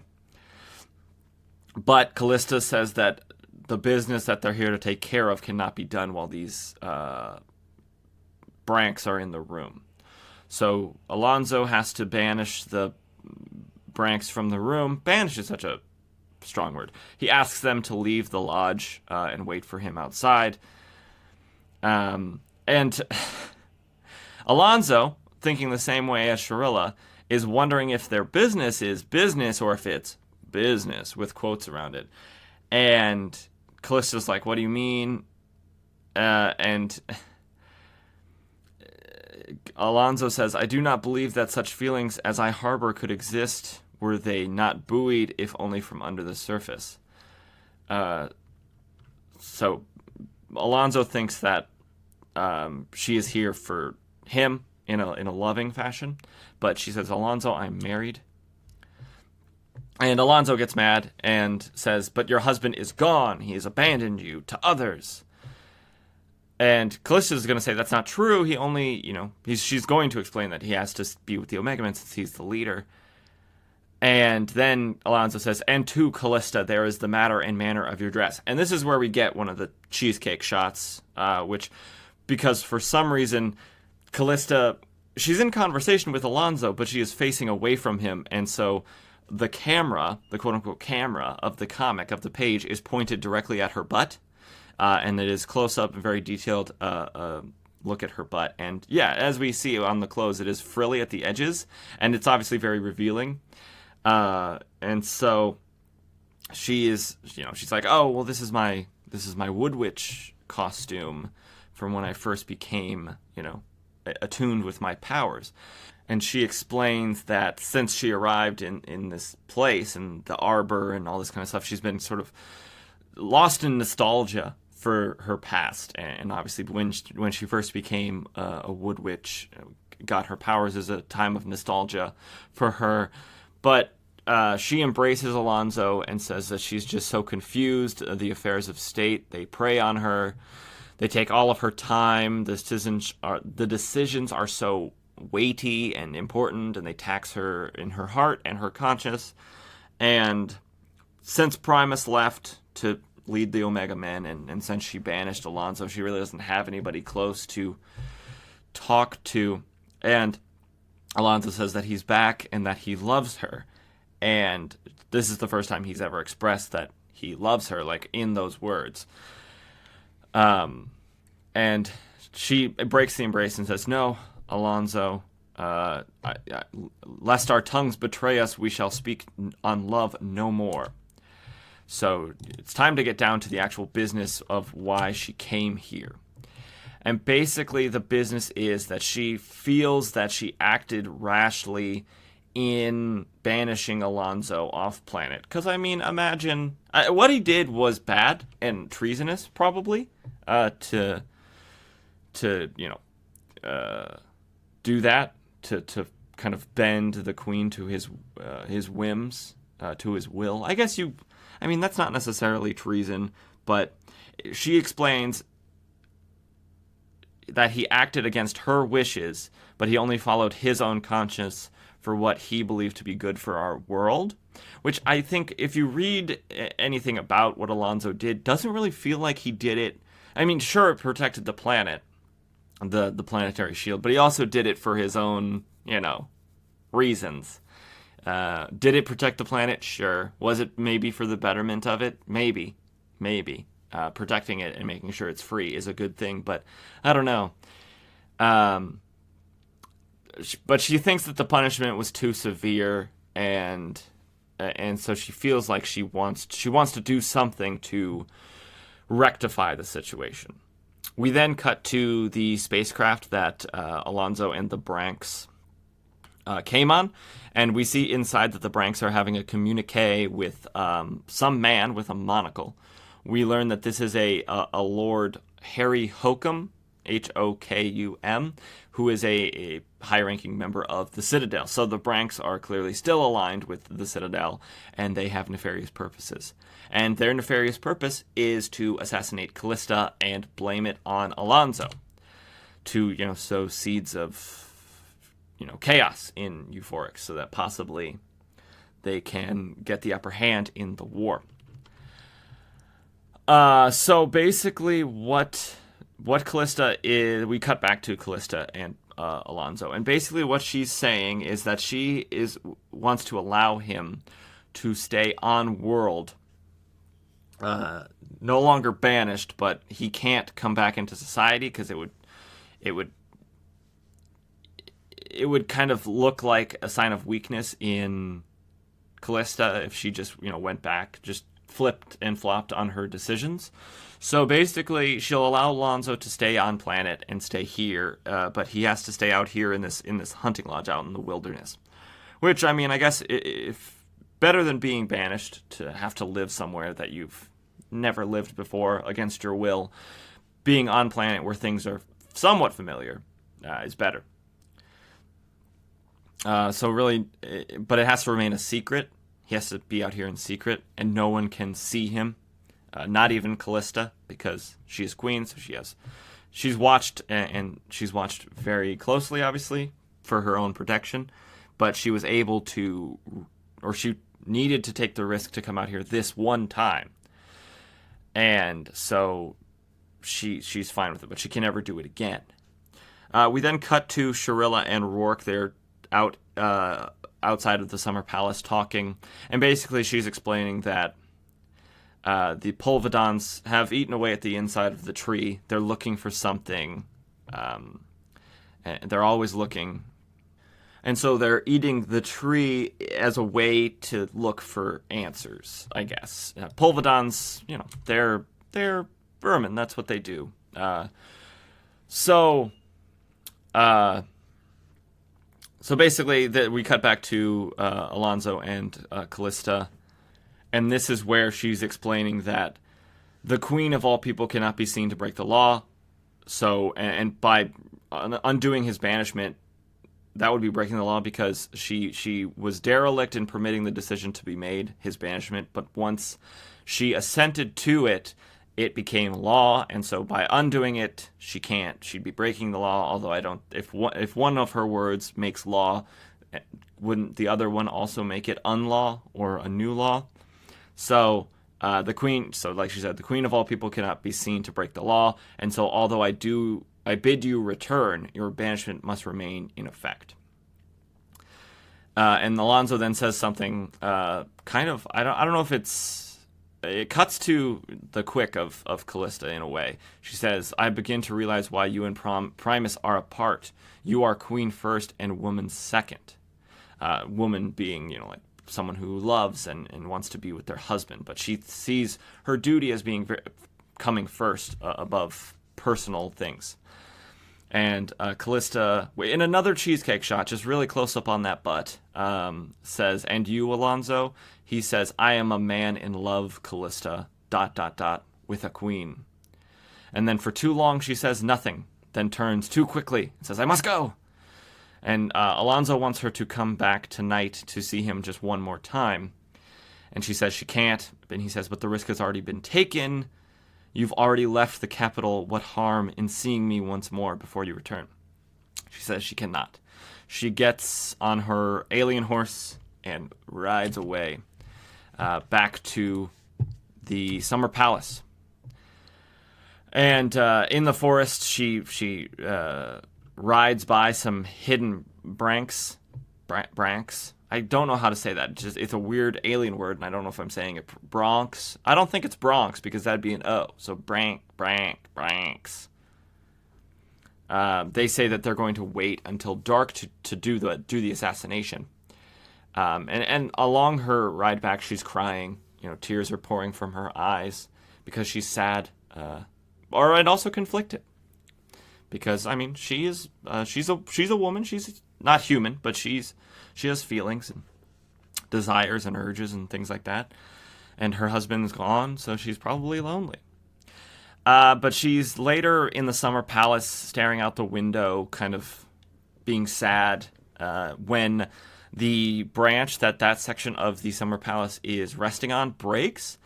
But Kalista says that the business that they're here to take care of cannot be done while these Branks are in the room. So Alonso has to banish the Branks from the room. Banish is such a strong word. He asks them to leave the lodge and wait for him outside. And Alonso, thinking the same way as Shirilla, is wondering if their business is business or if it's business, with quotes around it. And Kalista's like, what do you mean? And Alonso says, I do not believe that such feelings as I harbor could exist were they not buoyed, if only from under the surface. So Alonso thinks that she is here for him in a loving fashion, but she says, Alonso, I'm married. And Alonso gets mad and says, but your husband is gone. He has abandoned you to others. And Kalista is going to say that's not true. He only, she's going to explain that he has to be with the Omega Men since he's the leader. And then Alonso says, and to Kalista, there is the matter and manner of your dress. And this is where we get one of the cheesecake shots, because for some reason, Kalista, she's in conversation with Alonso, but she is facing away from him. And so the camera, the quote-unquote camera of the comic, of the page, is pointed directly at her butt. And it is close-up and very detailed look at her butt. And yeah, as we see on the clothes, it is frilly at the edges, and it's obviously very revealing. And so she is, she's like, oh, well, this is my Wood Witch costume from when I first became, attuned with my powers. And she explains that since she arrived in this place and the arbor and all this kind of stuff, she's been sort of lost in nostalgia for her past. And obviously when she first became a Wood Witch, got her powers as a time of nostalgia for her. But she embraces Alonso and says that she's just so confused. The affairs of state, they prey on her. They take all of her time. The decisions are so weighty and important, and they tax her in her heart and her conscience. And since Primus left to lead the Omega Men, and since she banished Alonso, she really doesn't have anybody close to talk to. And Alonso says that he's back and that he loves her. And this is the first time he's ever expressed that he loves her, like in those words. And she breaks the embrace and says, no, Alonso, lest our tongues betray us, we shall speak on love no more. So it's time to get down to the actual business of why she came here. And basically the business is that she feels that she acted rashly in banishing Alonso off planet. Because, imagine... what he did was bad and treasonous, probably, to do that, to kind of bend the queen to his whims, to his will. I guess that's not necessarily treason, but she explains that he acted against her wishes, but he only followed his own conscience for what he believed to be good for our world, which I think if you read anything about what Alonso did, doesn't really feel like he did it. Sure, it protected the planet, the planetary shield, but he also did it for his own, reasons. Did it protect the planet? Sure. Was it maybe for the betterment of it? Maybe. Protecting it and making sure it's free is a good thing, but I don't know. But she thinks that the punishment was too severe, and so she feels like she wants to do something to rectify the situation. We then cut to the spacecraft that Alonso and the Branks came on, and we see inside that the Branks are having a communique with some man with a monocle, We learn that this is a Lord Harry Hokum, Hokum, who is a high-ranking member of the Citadel. So the Branks are clearly still aligned with the Citadel, and they have nefarious purposes. And their nefarious purpose is to assassinate Kalista and blame it on Alonso, to sow seeds of chaos in Euphorix, so that possibly they can get the upper hand in the war. So basically, what Kalista is, we cut back to Kalista and Alonso, and basically what she's saying is that she wants to allow him to stay on world, no longer banished, but he can't come back into society because it would kind of look like a sign of weakness in Kalista if she just went back, just flipped and flopped on her decisions. So basically, she'll allow Alonso to stay on planet and stay here, but he has to stay out here in this hunting lodge out in the wilderness. Which, I mean, I guess if better than being banished to have to live somewhere that you've never lived before against your will. Being on planet where things are somewhat familiar is better. So really, but it has to remain a secret. He has to be out here in secret, and no one can see him. Not even Kalista, because she is queen, so she's watched, and she's watched very closely, obviously, for her own protection. But she was able to, or she needed to take the risk to come out here this one time. And so she's fine with it, but she can never do it again. We then cut to Sharilla and Rourke. They're out outside of the Summer Palace talking, and basically she's explaining that the Polvidons have eaten away at the inside of the tree. They're looking for something, and they're always looking, and so they're eating the tree as a way to look for answers, I guess. Polvidons, they're vermin. That's what they do. So basically, we cut back to Alonso and Kalista, and this is where she's explaining that the queen of all people cannot be seen to break the law. So, and by undoing his banishment, that would be breaking the law because she was derelict in permitting the decision to be made, his banishment. But once she assented to it, it became law, and so by undoing it, she can't. She'd be breaking the law, although I don't... If one of her words makes law, wouldn't the other one also make it unlaw or a new law? So the queen... So like she said, the queen of all people cannot be seen to break the law, and so although I bid you return, your banishment must remain in effect. And Alonso then says something kind of... I don't know if it's... It cuts to the quick of Kalista in a way. She says, I begin to realize why you and Primus are apart. You are queen first and woman second. Woman being, like someone who loves and wants to be with their husband. But she sees her duty as being coming first above personal things. And Kalista, in another cheesecake shot, just really close up on that butt, says, and you, Alonso? He says, I am a man in love, Kalista, ... with a queen. And then for too long she says nothing, then turns too quickly and says, I must go. And Alonso wants her to come back tonight to see him just one more time. And she says she can't. And he says, but the risk has already been taken. You've already left the capital. What harm in seeing me once more before you return? She says she cannot. She gets on her alien horse and rides away back to the Summer Palace. And in the forest, she rides by some hidden branks. I don't know how to say that. It's a weird alien word, and I don't know if I'm saying it. Bronx. I don't think it's Bronx because that'd be an O. So branks. They say that they're going to wait until dark to do the assassination. And along her ride back, she's crying. Tears are pouring from her eyes because she's sad, and also conflicted. Because I mean, she's a woman. She's not human, but she has feelings and desires and urges and things like that. and her husband's gone, so she's probably lonely. But she's later in the summer palace, staring out the window, kind of being sad, when the branch that section of the summer palace is resting on breaks,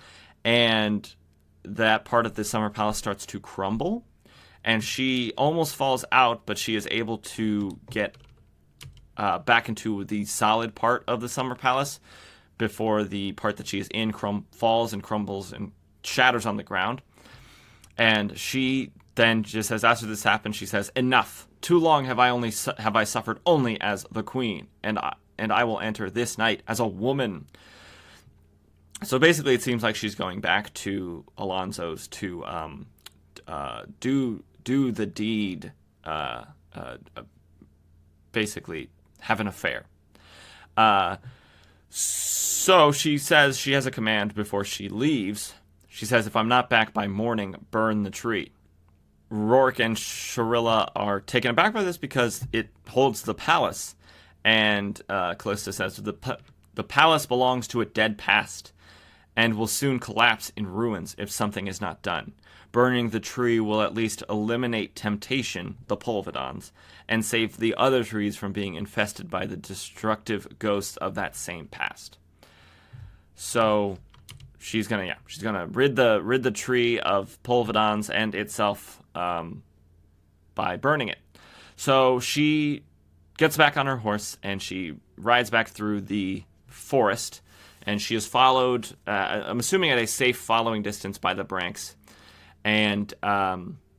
and that part of the summer palace starts to crumble, and she almost falls out, but she is able to get back into the solid part of the summer palace before the part that she is in falls and crumbles and shatters on the ground. And she then just says, after this happens, she says, "Enough. Too long have I suffered only as the queen, and I will enter this night as a woman." So basically, it seems like she's going back to Alonso's to do the deed, basically have an affair. So she says she has a command before she leaves. She says, "If I'm not back by morning, burn the tree." Rourke and Sharilla are taken aback by this because it holds the palace. And Kalista says, the palace belongs to a dead past and will soon collapse in ruins if something is not done. Burning the tree will at least eliminate temptation, the Polvidons, and save the other trees from being infested by the destructive ghosts of that same past. So she's gonna rid the tree of Polvidons and itself by burning it. So she gets back on her horse and she rides back through the forest, and she is followed, I'm assuming at a safe following distance, by the Branks. And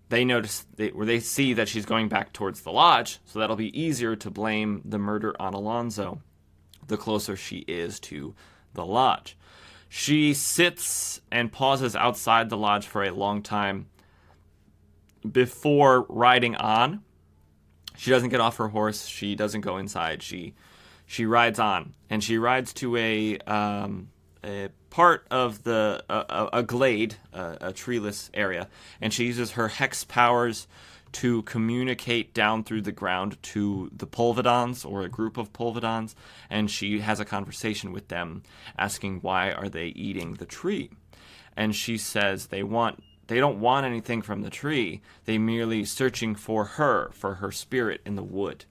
they see that she's going back towards the lodge, so that'll be easier to blame the murder on Alonso the closer she is to the lodge. She sits and pauses outside the lodge for a long time before riding on. She doesn't get off her horse. She doesn't go inside. She rides on, and she rides to a part of a glade, a treeless area, and she uses her hex powers to communicate down through the ground to the Polvidons, or a group of Polvidons, and she has a conversation with them, asking why are they eating the tree. And she says they don't want anything from the tree. They merely searching for her spirit in the wood.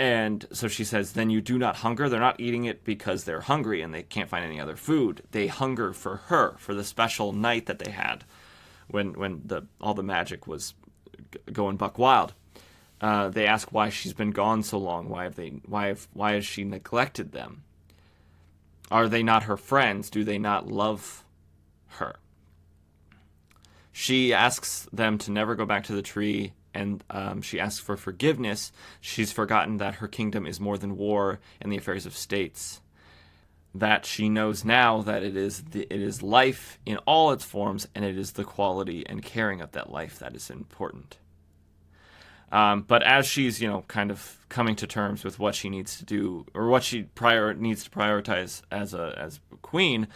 And so she says, then you do not hunger. They're not eating it because they're hungry and they can't find any other food. They hunger for her, for the special night that they had when all the magic was going buck wild. They ask why she's been gone so long. Why has she neglected them? Are they not her friends? Do they not love her? She asks them to never go back to the tree, and she asks for forgiveness. She's forgotten that her kingdom is more than war and the affairs of states. That she knows now that it is life in all its forms, and it is the quality and caring of that life that is important. But as she's, kind of coming to terms with what she needs to do, or what she needs to prioritize as queen,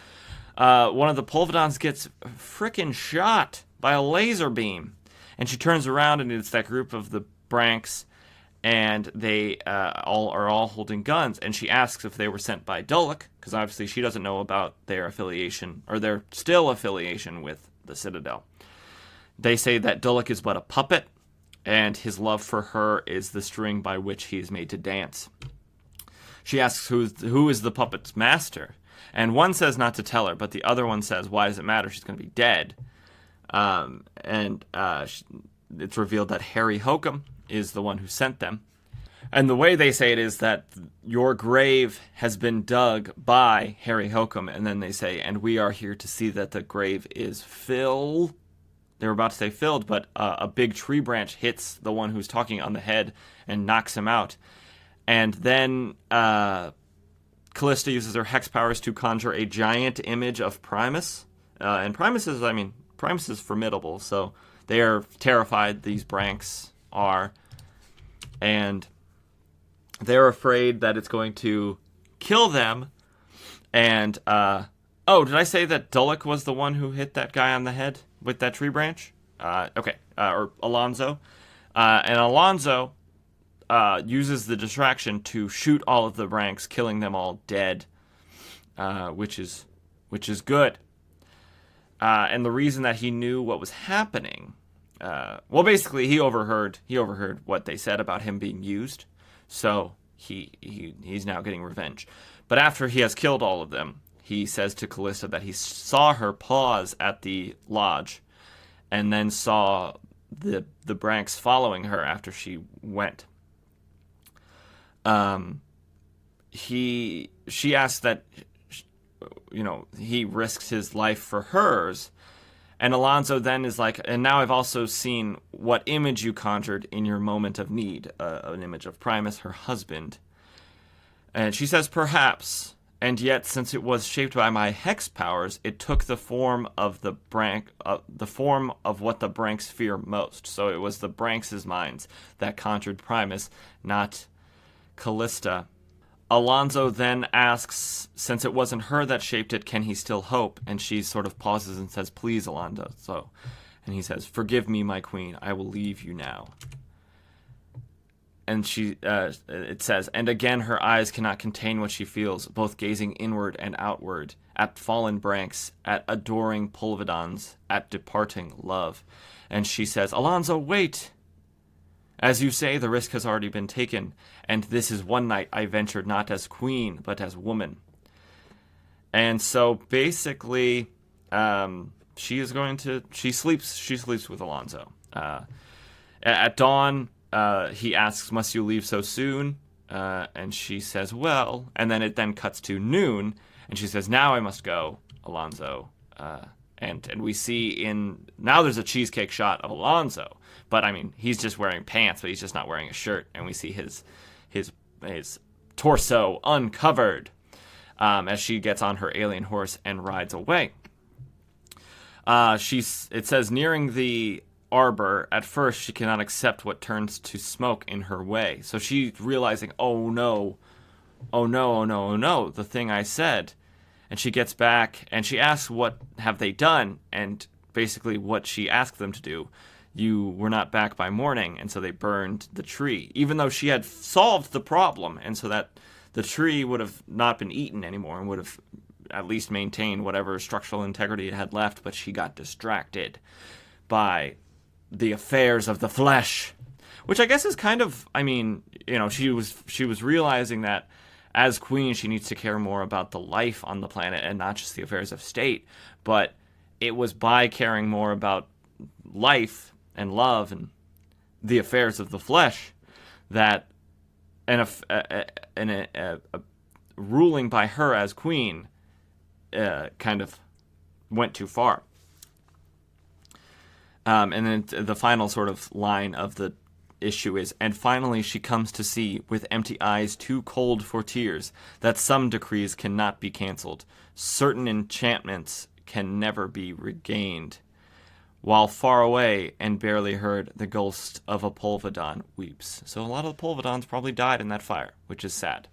one of the Polvidons gets frickin' shot by a laser beam. And she turns around, and it's that group of the Branks, and they are all holding guns. And she asks if they were sent by Dulloch, because obviously she doesn't know about their affiliation, or their still affiliation with the Citadel. They say that Dulloch is but a puppet, and his love for her is the string by which he is made to dance. She asks who is the puppet's master, and one says not to tell her, but the other one says, why does it matter? She's going to be dead. It's revealed that Harry Hokum is the one who sent them. And the way they say it is that your grave has been dug by Harry Hokum, and then they say, and we are here to see that the grave is filled. They were about to say filled, but a big tree branch hits the one who's talking on the head and knocks him out. And then Kalista uses her hex powers to conjure a giant image of Primus. And Primus is formidable, so they are terrified, these Branks are, and they're afraid that it's going to kill them. And, did I say that Dulloch was the one who hit that guy on the head with that tree branch? Or Alonso. And Alonso uses the distraction to shoot all of the Branks, killing them all dead, which is which is good. And the reason that he knew what was happening, basically he overheard what they said about him being used, so he's now getting revenge. But after he has killed all of them, he says to Kalista that he saw her pause at the lodge, and then saw the Branks following her after she went. She asked that, he risks his life for hers. And Alonso then is like, and now I've also seen what image you conjured in your moment of need, an image of Primus, her husband. And she says, perhaps, and yet since it was shaped by my hex powers, it took the form of the form of what the Branks fear most. So it was the Branks' minds that conjured Primus, not Kalista. Alonso then asks, since it wasn't her that shaped it, can he still hope? And she sort of pauses and says, please, Alonso. And he says, forgive me, my queen, I will leave you now. And it says, and again her eyes cannot contain what she feels, both gazing inward and outward, at fallen Branks, at adoring Polvidons, at departing love. And she says, Alonso, wait! As you say, the risk has already been taken, and this is one night I ventured not as queen, but as woman. And so basically, she sleeps with Alonso. At dawn, he asks, must you leave so soon? And she says, well, and then it then cuts to noon, and she says, now I must go, Alonso. And we see now there's a cheesecake shot of Alonso. But, I mean, he's just wearing pants, but he's just not wearing a shirt. And we see his torso uncovered as she gets on her alien horse and rides away. It says, nearing the arbor, at first she cannot accept what turns to smoke in her way. So she's realizing, oh no, the thing I said. And she gets back, and she asks, what have they done? And basically what she asked them to do. You were not back by morning, and so they burned the tree, even though she had solved the problem, and so that the tree would have not been eaten anymore and would have at least maintained whatever structural integrity it had left, but she got distracted by the affairs of the flesh, which I guess is kind of, she was realizing that as queen, she needs to care more about the life on the planet and not just the affairs of state, but it was by caring more about life and love and the affairs of the flesh that a ruling by her as queen kind of went too far. And then the final sort of line of the issue is, and finally she comes to see, with empty eyes too cold for tears, that some decrees cannot be cancelled. Certain enchantments can never be regained. While far away and barely heard, the ghost of a Polvidon weeps. So a lot of the Polvidons probably died in that fire, which is sad.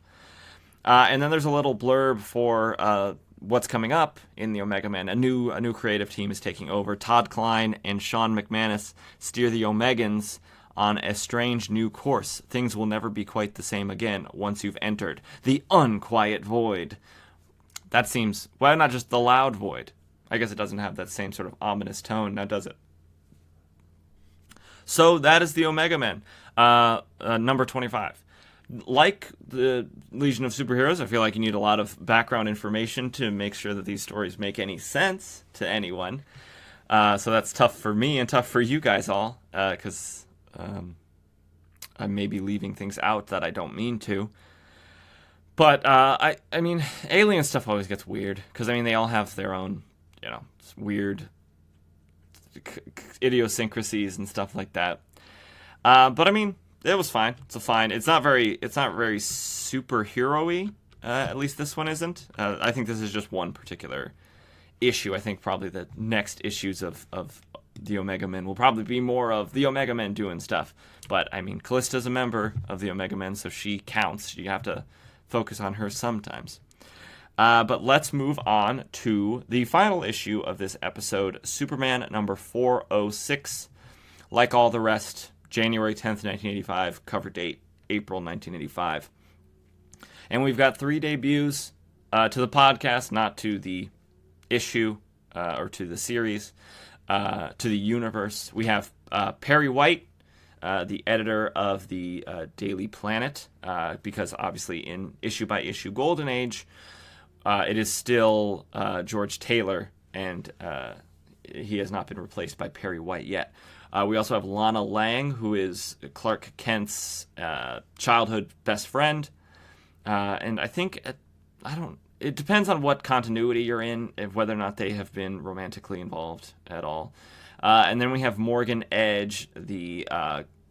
And then there's a little blurb for what's coming up in the Omega Men. A new creative team is taking over. Todd Klein and Sean McManus steer the Omegans on a strange new course. Things will never be quite the same again once you've entered the unquiet void. That seems, well, not just the loud void. I guess it doesn't have that same sort of ominous tone, now does it? So that is the Omega Men, number 25. Like the Legion of Superheroes, I feel like you need a lot of background information to make sure that these stories make any sense to anyone. So that's tough for me and tough for you guys all, because I may be leaving things out that I don't mean to. But, I mean, alien stuff always gets weird, because, they all have their own, weird idiosyncrasies and stuff like that. But it was fine. It's not very superhero-y. At least this one isn't. I think this is just one particular issue. I think probably the next issues of the Omega Men will probably be more of the Omega Men doing stuff. But Kalista's a member of the Omega Men, so she counts. You have to focus on her sometimes. But let's move on to the final issue of this episode, Superman number 406. Like all the rest, January 10th, 1985, cover date, April 1985. And we've got 3 debuts to the podcast, not to the issue, or to the series, to the universe. We have Perry White, the editor of the Daily Planet, because obviously in issue-by-issue Golden Age, it is still George Taylor, and he has not been replaced by Perry White yet. We also have Lana Lang, who is Clark Kent's childhood best friend. And I think, it depends on what continuity you're in, whether or not they have been romantically involved at all. And then we have Morgan Edge, the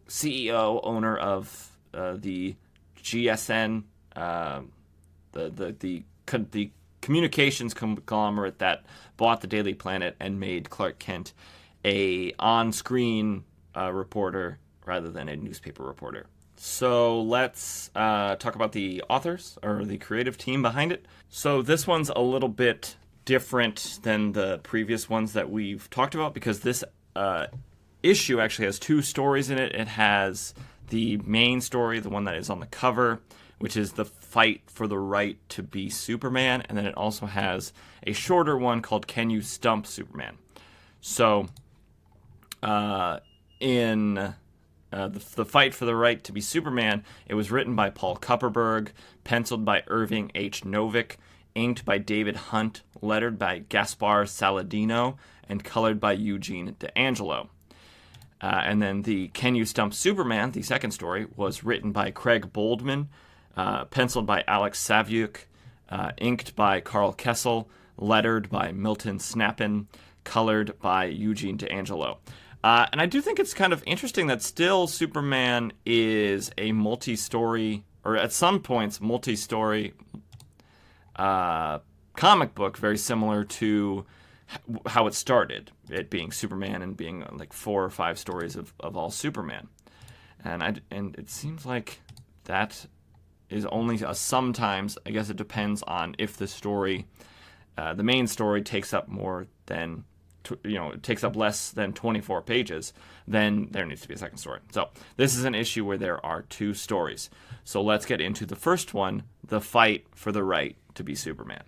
CEO, owner of the GSN, the communications conglomerate that bought the Daily Planet and made Clark Kent a on-screen reporter rather than a newspaper reporter. So let's talk about the authors, or the creative team behind it. So this one's a little bit different than the previous ones that we've talked about, because this issue actually has two stories in it. It has the main story, the one that is on the cover, which is the fight for the right to be Superman, and then it also has a shorter one called Can You Stump Superman? So in the fight for the right to be Superman, it was written by Paul Kupperberg, penciled by Irving H. Novick, inked by David Hunt, lettered by Gaspar Saladino, and colored by Eugene D'Angelo. And then the Can You Stump Superman, the second story, was written by Craig Boldman, penciled by Alex Saviuk, inked by Carl Kessel, lettered by Milton Snappin, colored by Eugene D'Angelo. And I do think it's kind of interesting that still Superman is a multi-story, or at some points multi-story comic book, very similar to how it started, it being Superman and being like 4 or 5 stories of all Superman. And it seems like that is only a sometimes. I guess it depends on if the story, the main story, takes up more than, it takes up less than 24 pages, then there needs to be a second story. So this is an issue where there are 2 stories. So let's get into the first one, the fight for the right to be Superman.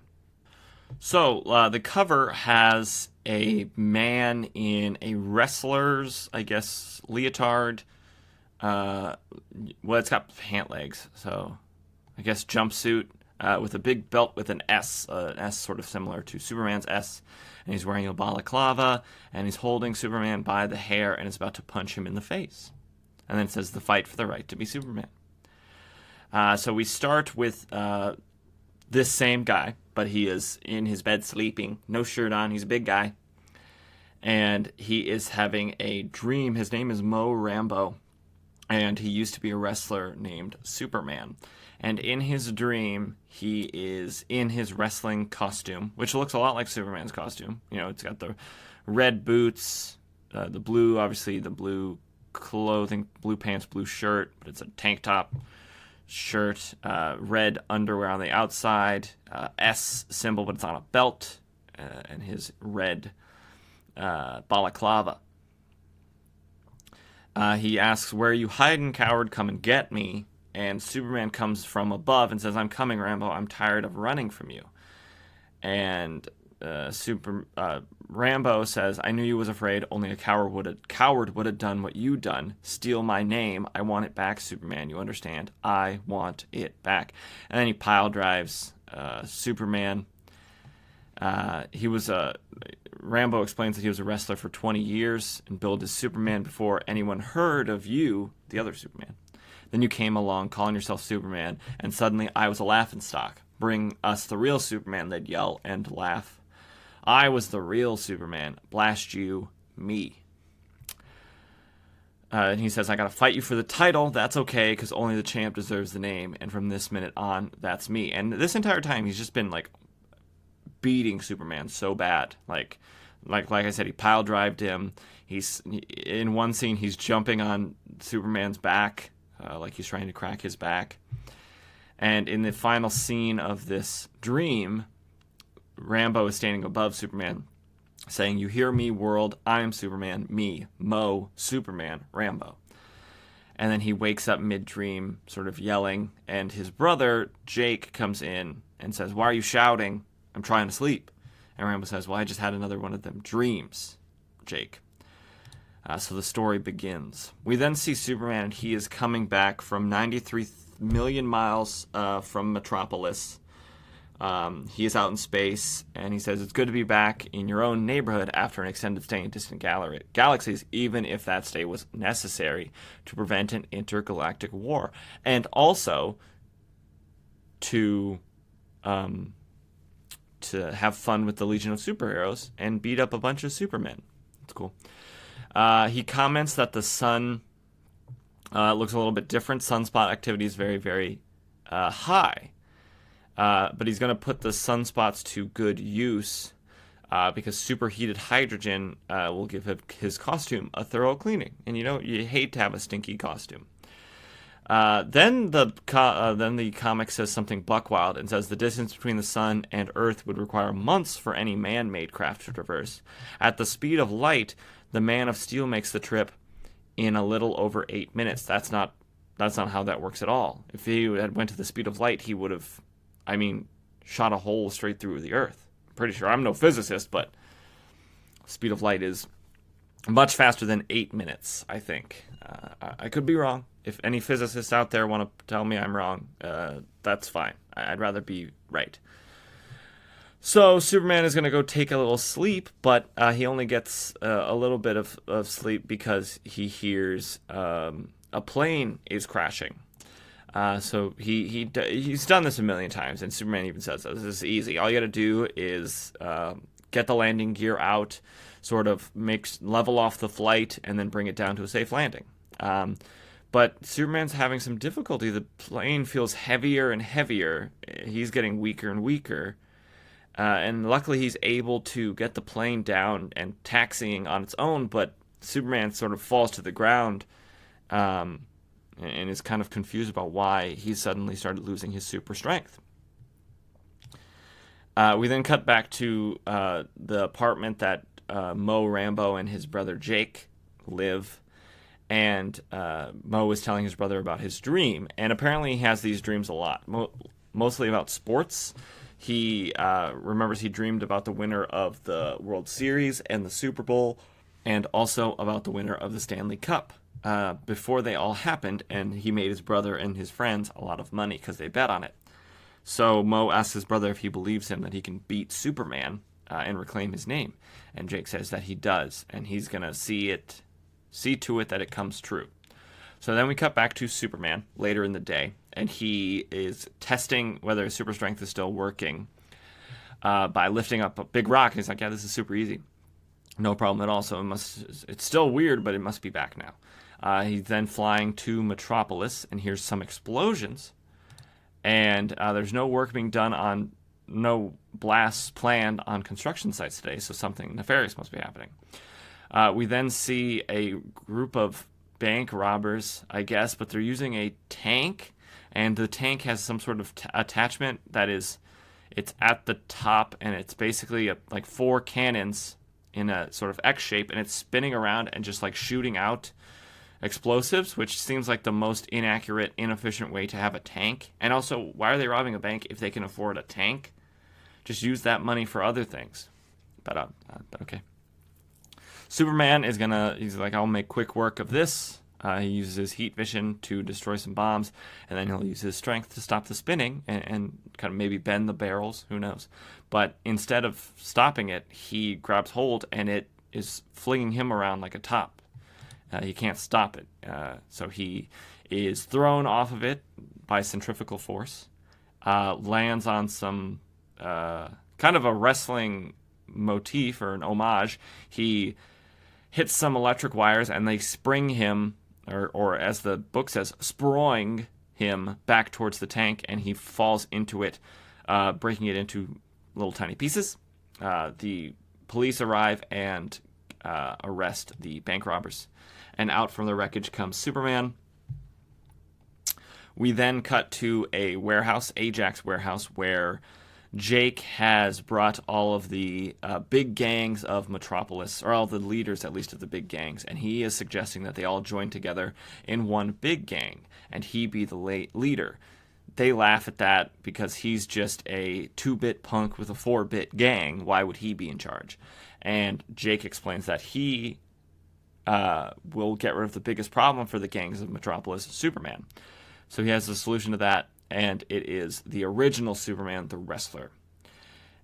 So the cover has a man in a wrestler's, I guess, leotard. It's got pant legs, so I guess jumpsuit with a big belt with an S sort of similar to Superman's S. And he's wearing a balaclava, and he's holding Superman by the hair and is about to punch him in the face. And then it says, the fight for the right to be Superman. So we start with this same guy, but he is in his bed sleeping, no shirt on, he's a big guy. And he is having a dream. His name is Mo Rambo, and he used to be a wrestler named Superman. And in his dream, he is in his wrestling costume, which looks a lot like Superman's costume. It's got the red boots, the blue, obviously the blue clothing, blue pants, blue shirt, but it's a tank top shirt, red underwear on the outside, S symbol, but it's on a belt, and his red balaclava. He asks, "Where are you hiding, coward? Come and get me." And Superman comes from above and says, "I'm coming, Rambo. I'm tired of running from you." And Rambo says, "I knew you was afraid. Only a coward would have done what you done. Steal my name. I want it back, Superman. You understand? I want it back." And then he pile drives Superman. Rambo explains that he was a wrestler for 20 years and billed as Superman before anyone heard of you, the other Superman. Then you came along calling yourself Superman, and suddenly I was a laughingstock. Bring us the real Superman, they'd yell and laugh. I was the real Superman. Blast you, me. And he says, "I gotta fight you for the title. That's okay, because only the champ deserves the name. And from this minute on, that's me." And this entire time, he's just been, beating Superman so bad. Like I said, he pile drived him. In one scene, he's jumping on Superman's back, like he's trying to crack his back. And in the final scene of this dream, Rambo is standing above Superman, saying, "You hear me, world? I'm Superman. Me, Mo, Superman, Rambo." And then he wakes up mid-dream, sort of yelling, and his brother, Jake, comes in and says, "Why are you shouting? I'm trying to sleep." And And Rambo says, well, I just had another one of them dreams, Jake. So the story begins. We then see Superman, and he is coming back from 93 million miles from Metropolis. He is out in space, and he says, it's good to be back in your own neighborhood after an extended stay in distant galaxies, even if that stay was necessary to prevent an intergalactic war. And also to have fun with the Legion of Superheroes and beat up a bunch of Supermen. That's cool. He comments that the sun looks a little bit different. Sunspot activity is very, very high. But he's going to put the sunspots to good use because superheated hydrogen will give his costume a thorough cleaning. And you hate to have a stinky costume. Then the comic says something buckwild and says the distance between the sun and Earth would require months for any man-made craft to traverse. At the speed of light, the Man of Steel makes the trip in a little over 8 minutes. That's not how that works at all. If he had went to the speed of light, he would have, shot a hole straight through the Earth. I'm pretty sure. I'm no physicist, but speed of light is much faster than 8 minutes, I think. I could be wrong. If any physicists out there want to tell me I'm wrong, that's fine. I'd rather be right. So Superman is going to go take a little sleep, but he only gets a little bit of sleep because he hears a plane is crashing. So he's done this a million times, and Superman even says this is easy. All you got to do is get the landing gear out, sort of level off the flight, and then bring it down to a safe landing. But Superman's having some difficulty. The plane feels heavier and heavier. He's getting weaker and weaker. And luckily he's able to get the plane down and taxiing on its own, but Superman sort of falls to the ground and is kind of confused about why he suddenly started losing his super strength. We then cut back to the apartment that Mo Rambo and his brother Jake live. And Mo is telling his brother about his dream. And apparently he has these dreams a lot, mostly about sports. He remembers he dreamed about the winner of the World Series and the Super Bowl, and also about the winner of the Stanley Cup before they all happened. And he made his brother and his friends a lot of money because they bet on it. So Mo asks his brother if he believes him that he can beat Superman and reclaim his name. And Jake says that he does, and he's going to see to it that it comes true. So then we cut back to Superman later in the day, and he is testing whether his super strength is still working by lifting up a big rock. And he's like, yeah, this is super easy. No problem at all. So it's still weird, but it must be back now. He's then flying to Metropolis and hears some explosions. And there's no work being done no blasts planned on construction sites today, so something nefarious must be happening. We then see a group of bank robbers, I guess, but they're using a tank, and the tank has some sort of attachment that it's at the top, and it's basically like 4 cannons in a sort of X shape, and it's spinning around and just like shooting out explosives, which seems like the most inaccurate, inefficient way to have a tank. And also, why are they robbing a bank if they can afford a tank? Just use that money for other things. But okay. Superman he's like, I'll make quick work of this. He uses his heat vision to destroy some bombs, and then he'll use his strength to stop the spinning and kind of maybe bend the barrels, who knows. But instead of stopping it, he grabs hold, and it is flinging him around like a top. He can't stop it. So he is thrown off of it by centrifugal force, lands on some kind of a wrestling motif or an homage. He hits some electric wires, and they spring him, or as the book says, sproing him back towards the tank, and he falls into it, breaking it into little tiny pieces. The police arrive and arrest the bank robbers. And out from the wreckage comes Superman. We then cut to a warehouse, Ajax warehouse, where Jake has brought all of the big gangs of Metropolis, or all the leaders, at least, of the big gangs, and he is suggesting that they all join together in one big gang, and he be the leader. they laugh at that because he's just a 2-bit punk with a 4-bit gang. Why would he be in charge? And Jake explains that he will get rid of the biggest problem for the gangs of Metropolis, Superman. So he has a solution to that, and it is the original Superman, the wrestler.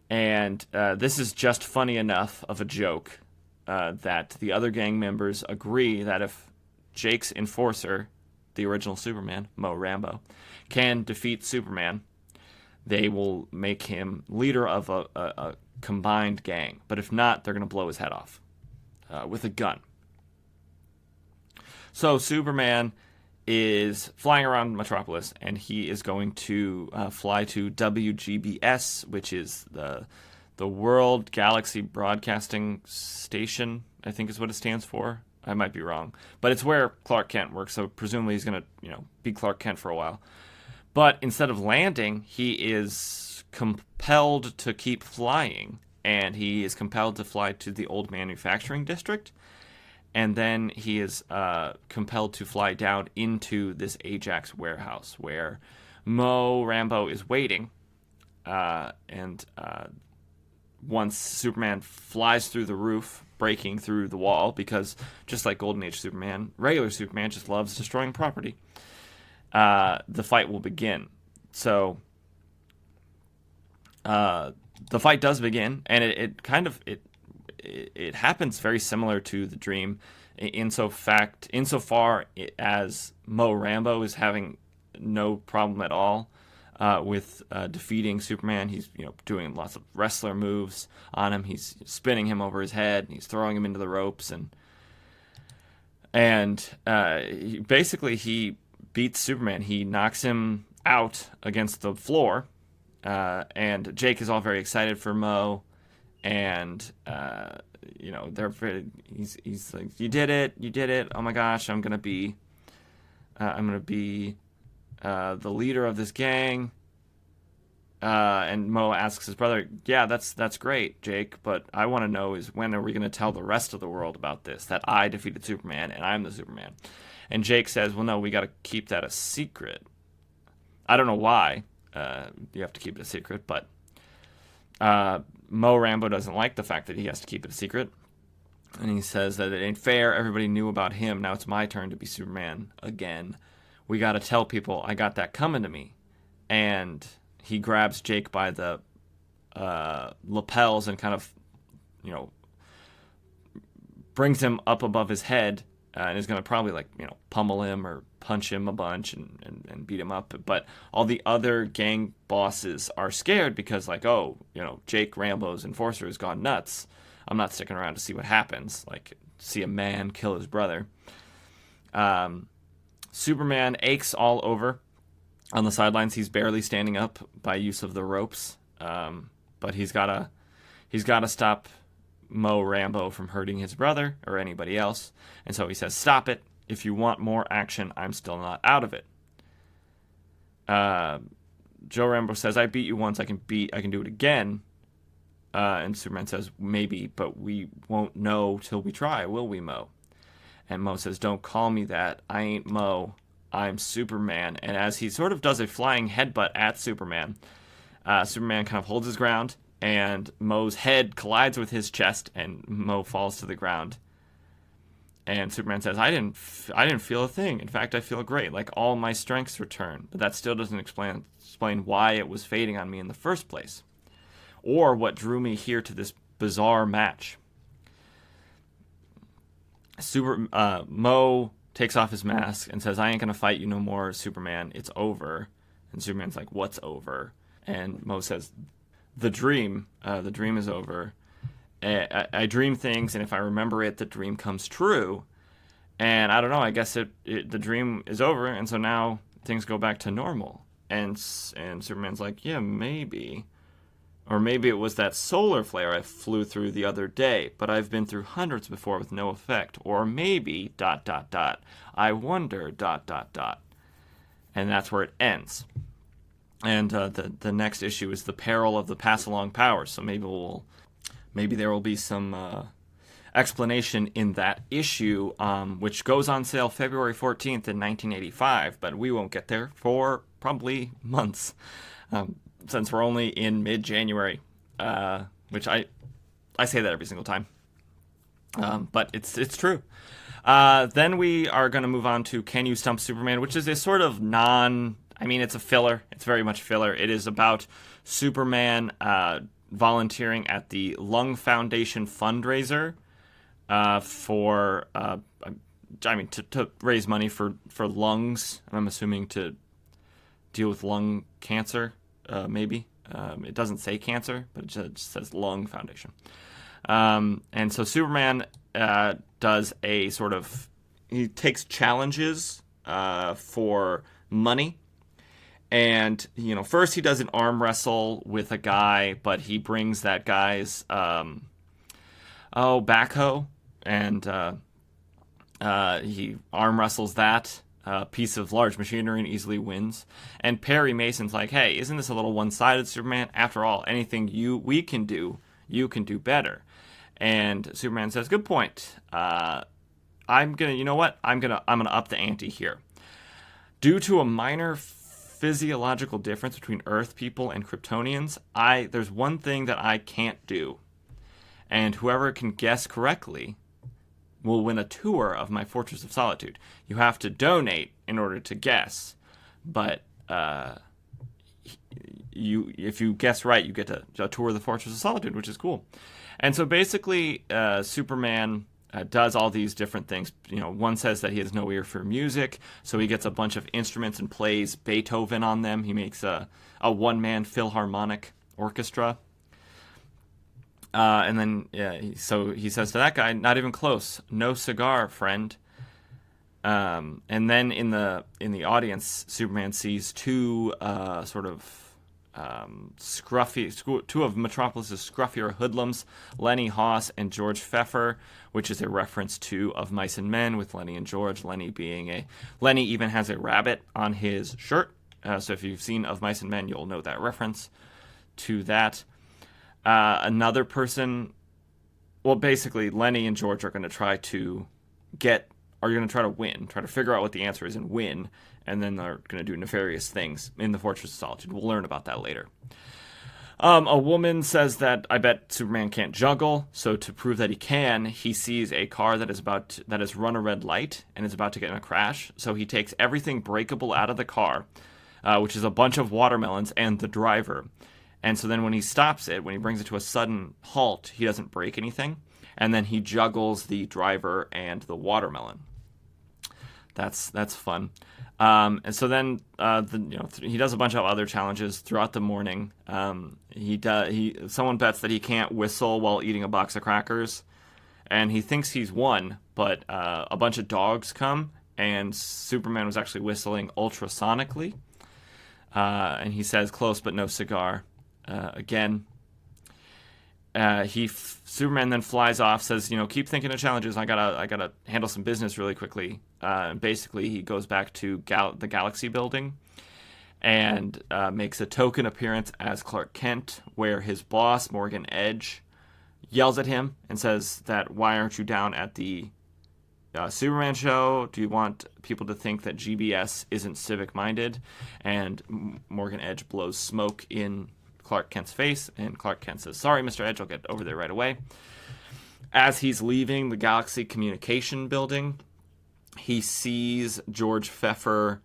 And this is just funny enough of a joke that the other gang members agree that if Jake's enforcer, the original Superman, Mo Rambo, can defeat Superman, they will make him leader of a combined gang. But if not, they're going to blow his head off with a gun. So Superman is flying around Metropolis, and he is going to fly to WGBS, which is the World Galaxy Broadcasting Station, I think is what it stands for. I might be wrong. But it's where Clark Kent works, so presumably he's going to, be Clark Kent for a while. But instead of landing, he is compelled to keep flying, and he is compelled to fly to the old manufacturing district. And then he is compelled to fly down into this Ajax warehouse where Mo Rambo is waiting. And once Superman flies through the roof, breaking through the wall, because just like Golden Age Superman, regular Superman just loves destroying property, the fight will begin. So the fight does begin, and it happens very similar to the Dream, insofar as Mo Rambo is having no problem at all with defeating Superman. He's doing lots of wrestler moves on him. He's spinning him over his head, and he's throwing him into the ropes, and he beats Superman. He knocks him out against the floor, and Jake is all very excited for Mo. And he's like, you did it, oh my gosh, I'm gonna be the leader of this gang. And Mo asks his brother, yeah, that's great, Jake, but I want to know is, when are we gonna tell the rest of the world about this, that I defeated Superman and I'm the Superman? And Jake says, well, no, we got to keep that a secret. I don't know why you have to keep it a secret, but Mo Rambo doesn't like the fact that he has to keep it a secret. And he says that it ain't fair. Everybody knew about him. Now it's my turn to be Superman again. We got to tell people I got that coming to me. And he grabs Jake by the lapels and kind of, brings him up above his head and is going to probably pummel him or punch him a bunch and beat him up. But all the other gang bosses are scared because Jake Rambo's enforcer has gone nuts. I'm not sticking around to see what happens, see a man kill his brother. Superman aches all over on the sidelines. He's barely standing up by use of the ropes. But he's got to stop Mo Rambo from hurting his brother or anybody else. And so he says, stop it. If you want more action, I'm still not out of it. Joe Rambo says, I beat you once, I can do it again. And Superman says, maybe, but we won't know till we try, will we, Mo? And Mo says, don't call me that. I ain't Mo. I'm Superman. And as he sort of does a flying headbutt at Superman, Superman kind of holds his ground, and Mo's head collides with his chest, and Mo falls to the ground. And Superman says, I didn't feel a thing. In fact, I feel great, like all my strengths return. But that still doesn't explain why it was fading on me in the first place, or what drew me here to this bizarre match. Mo takes off his mask and says, I ain't gonna fight you no more, Superman. It's over. And Superman's like, what's over? And Mo says, the dream is over. I dream things, and if I remember it, the dream comes true. And I don't know, I guess the dream is over, and so now things go back to normal. And Superman's like, yeah, maybe. Or maybe it was that solar flare I flew through the other day, but I've been through hundreds before with no effect. Or maybe, ... I wonder, ... And that's where it ends. And the next issue is the peril of the pass-along powers. So maybe there will be some explanation in that issue, which goes on sale February 14th in 1985, but we won't get there for probably months, since we're only in mid-January, which I say that every single time, but it's true. Then we are going to move on to Can You Stump Superman, which is a sort of it's a filler. It's very much filler. It is about Superman volunteering at the Lung Foundation fundraiser to raise money for lungs. I'm assuming to deal with lung cancer, maybe. It doesn't say cancer, but it just says Lung Foundation. And so Superman does a sort of... He takes challenges for money. And, first he does an arm wrestle with a guy, but he brings that guy's backhoe, and he arm wrestles that piece of large machinery and easily wins. And Perry Mason's like, hey, isn't this a little one-sided, Superman? After all, anything we can do, you can do better. And Superman says, good point. I'm gonna up the ante here. Due to a minor physiological difference between Earth people and Kryptonians, there's one thing that I can't do. And whoever can guess correctly will win a tour of my Fortress of Solitude. You have to donate in order to guess, but if you guess right, you get a tour of the Fortress of Solitude, which is cool. And so basically, Superman does all these different things. One says that he has no ear for music, so he gets a bunch of instruments and plays Beethoven on them. He makes a one-man Philharmonic orchestra. And then, so he says to that guy, not even close, no cigar, friend. And then in the audience, Superman sees two two of Metropolis's scruffier hoodlums, Lenny Hoss and George Pfeffer, which is a reference to Of Mice and Men with Lenny and George. Lenny even has a rabbit on his shirt. So if you've seen Of Mice and Men, you'll know that reference to that. Another person, basically Lenny and George are going to try to win, try to figure out what the answer is and win, and then they're going to do nefarious things in the Fortress of Solitude. We'll learn about that later. A woman says that I bet Superman can't juggle, so to prove that he can, he sees a car that has run a red light and is about to get in a crash, so he takes everything breakable out of the car, which is a bunch of watermelons and the driver. And so then when he stops it, when he brings it to a sudden halt, he doesn't break anything. And then he juggles the driver and the watermelon. That's fun. And so then he does a bunch of other challenges throughout the morning. Someone bets that he can't whistle while eating a box of crackers, and he thinks he's won. But a bunch of dogs come, and Superman was actually whistling ultrasonically. And he says, "Close, but no cigar." Again. Superman then flies off, says, keep thinking of challenges. I gotta handle some business really quickly. And basically, he goes back to the Galaxy building and makes a token appearance as Clark Kent, where his boss, Morgan Edge, yells at him and says that, why aren't you down at the Superman show? Do you want people to think that GBS isn't civic-minded? And Morgan Edge blows smoke in Clark Kent's face, and Clark Kent says, sorry, Mr. Edge, I'll get over there right away. As he's leaving the Galaxy Communication building, he sees George Pfeffer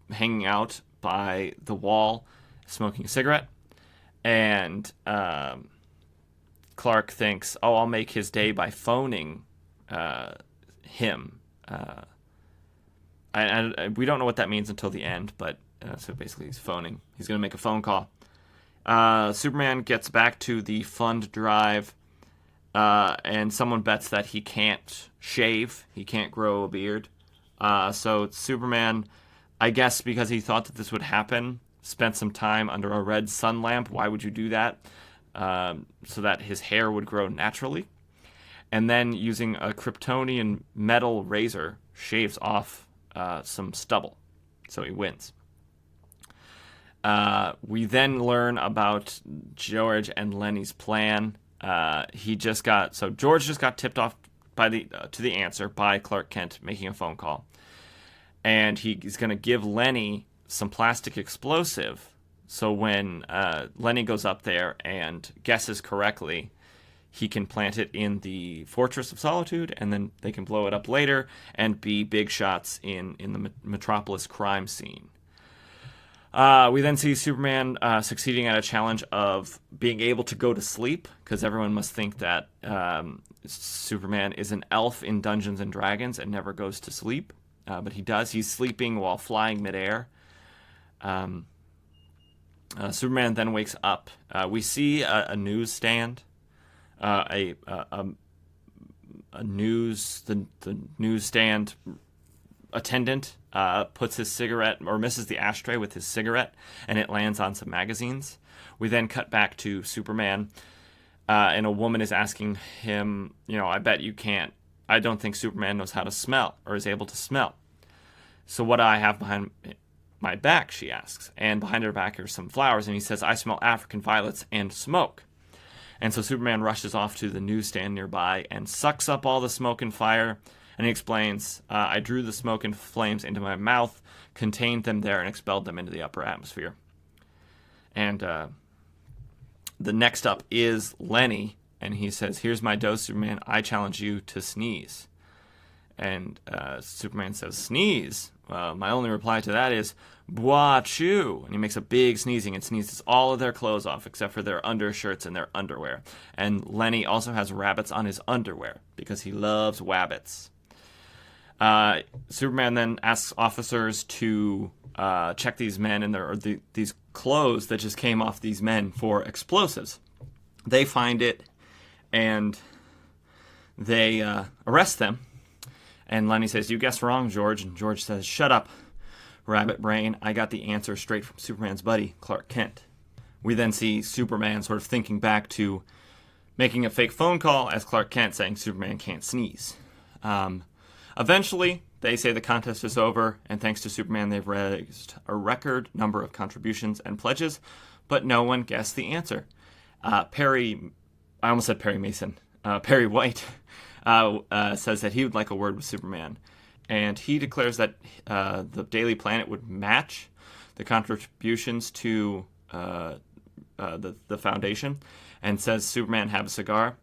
hanging out by the wall, smoking a cigarette, and Clark thinks, I'll make his day by phoning him. And we don't know what that means until the end, but so basically he's phoning. He's going to make a phone call. Superman gets back to the fund drive, and someone bets that he can't shave. He can't grow a beard. So Superman, I guess because he thought that this would happen, spent some time under a red sun lamp. Why would you do that? So that his hair would grow naturally. And then using a Kryptonian metal razor, shaves off some stubble. So he wins. We then learn about George and Lenny's plan. George just got tipped off to the answer by Clark Kent making a phone call, and he's going to give Lenny some plastic explosive. So when Lenny goes up there and guesses correctly, he can plant it in the Fortress of Solitude, and then they can blow it up later and be big shots in the Metropolis crime scene. We then see Superman succeeding at a challenge of being able to go to sleep, because everyone must think that Superman is an elf in Dungeons and Dragons and never goes to sleep. But he does. He's sleeping while flying midair. Superman then wakes up. We see a newsstand. The newsstand attendant puts his cigarette, or misses the ashtray with his cigarette, and it lands on some magazines. We then cut back to Superman, and a woman is asking him, I bet you can't. I don't think Superman knows how to smell, or is able to smell. So what do I have behind my back, she asks. And behind her back are some flowers, and he says, I smell African violets and smoke. And so Superman rushes off to the newsstand nearby and sucks up all the smoke and fire. And he explains, I drew the smoke and flames into my mouth, contained them there, and expelled them into the upper atmosphere. And the next up is Lenny, and he says, here's my dose, Superman. I challenge you to sneeze. And Superman says, sneeze? My only reply to that is, bois-choo. And he makes a big sneezing and sneezes all of their clothes off except for their undershirts and their underwear. And Lenny also has rabbits on his underwear because he loves wabbits. Superman then asks officers to check these men and these clothes that just came off these men for explosives. They find it and they arrest them. And Lenny says, you guessed wrong, George. And George says, shut up, rabbit brain. I got the answer straight from Superman's buddy, Clark Kent. We then see Superman sort of thinking back to making a fake phone call as Clark Kent saying Superman can't sneeze. Eventually, they say the contest is over, and thanks to Superman, they've raised a record number of contributions and pledges, but no one guessed the answer. Perry White says that he would like a word with Superman, and he declares that the Daily Planet would match the contributions to the foundation, and says, Superman, have a cigar.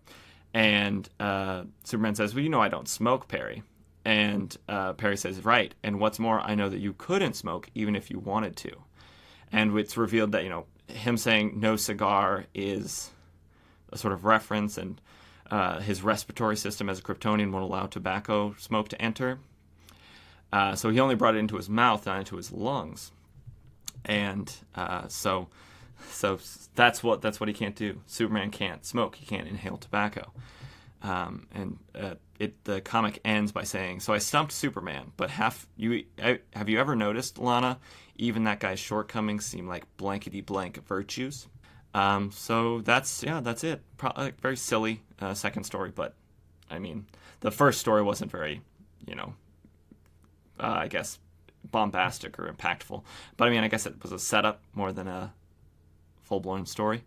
And Superman says, well, I don't smoke, Perry. And Perry says, right, and what's more, I know that you couldn't smoke even if you wanted to. And it's revealed that, him saying no cigar is a sort of reference, and his respiratory system as a Kryptonian won't allow tobacco smoke to enter. So he only brought it into his mouth, not into his lungs. And so that's what he can't do. Superman can't smoke. He can't inhale tobacco. The comic ends by saying, so I stumped Superman, but have you ever noticed, Lana, even that guy's shortcomings seem like blankety-blank virtues? So that's it. Probably very silly second story, but I mean, the first story wasn't very, I guess, bombastic or impactful. But I mean, I guess it was a setup more than a full-blown story.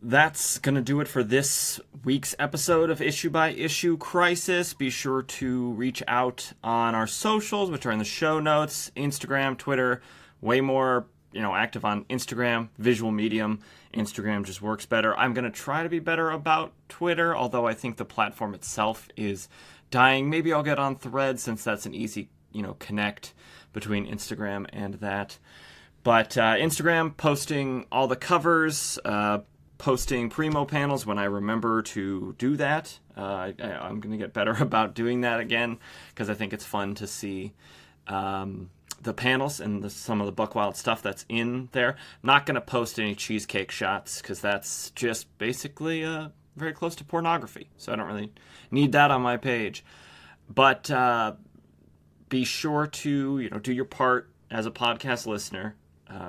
That's going to do it for this week's episode of Issue by Issue Crisis. Be sure to reach out on our socials, which are in the show notes, Instagram, Twitter, way more active on Instagram, visual medium. Instagram just works better. I'm going to try to be better about Twitter, although I think the platform itself is dying. Maybe I'll get on Threads since that's an easy, connect between Instagram and that. But Instagram, posting all the covers, posting Primo Panels when I remember to do that. I'm going to get better about doing that again because I think it's fun to see the panels and some of the Buck Wild stuff that's in there. I'm not going to post any cheesecake shots because that's just basically very close to pornography. So I don't really need that on my page. But be sure to do your part as a podcast listener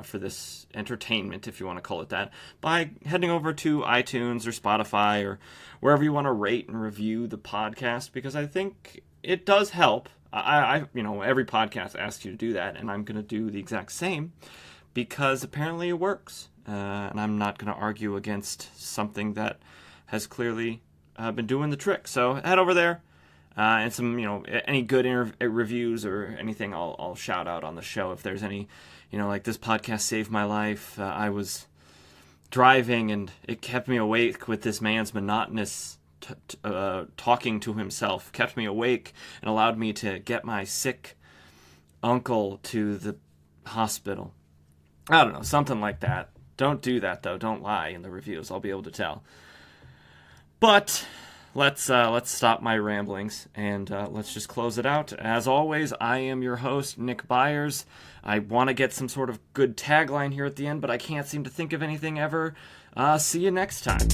for this entertainment, if you want to call it that, by heading over to iTunes or Spotify or wherever you want to rate and review the podcast, because I think it does help. Every podcast asks you to do that, and I'm going to do the exact same because apparently it works. And I'm not going to argue against something that has clearly been doing the trick. So head over there, and some, any good reviews or anything, I'll shout out on the show. If there's any, like this podcast saved my life. I was driving and it kept me awake with this man's monotonous talking to himself, kept me awake and allowed me to get my sick uncle to the hospital. I don't know, something like that. Don't do that though. Don't lie in the reviews. I'll be able to tell. But let's stop my ramblings and let's just close it out. As always, I am your host, Nick Byers. I want to get some sort of good tagline here at the end, but I can't seem to think of anything ever. See you next time.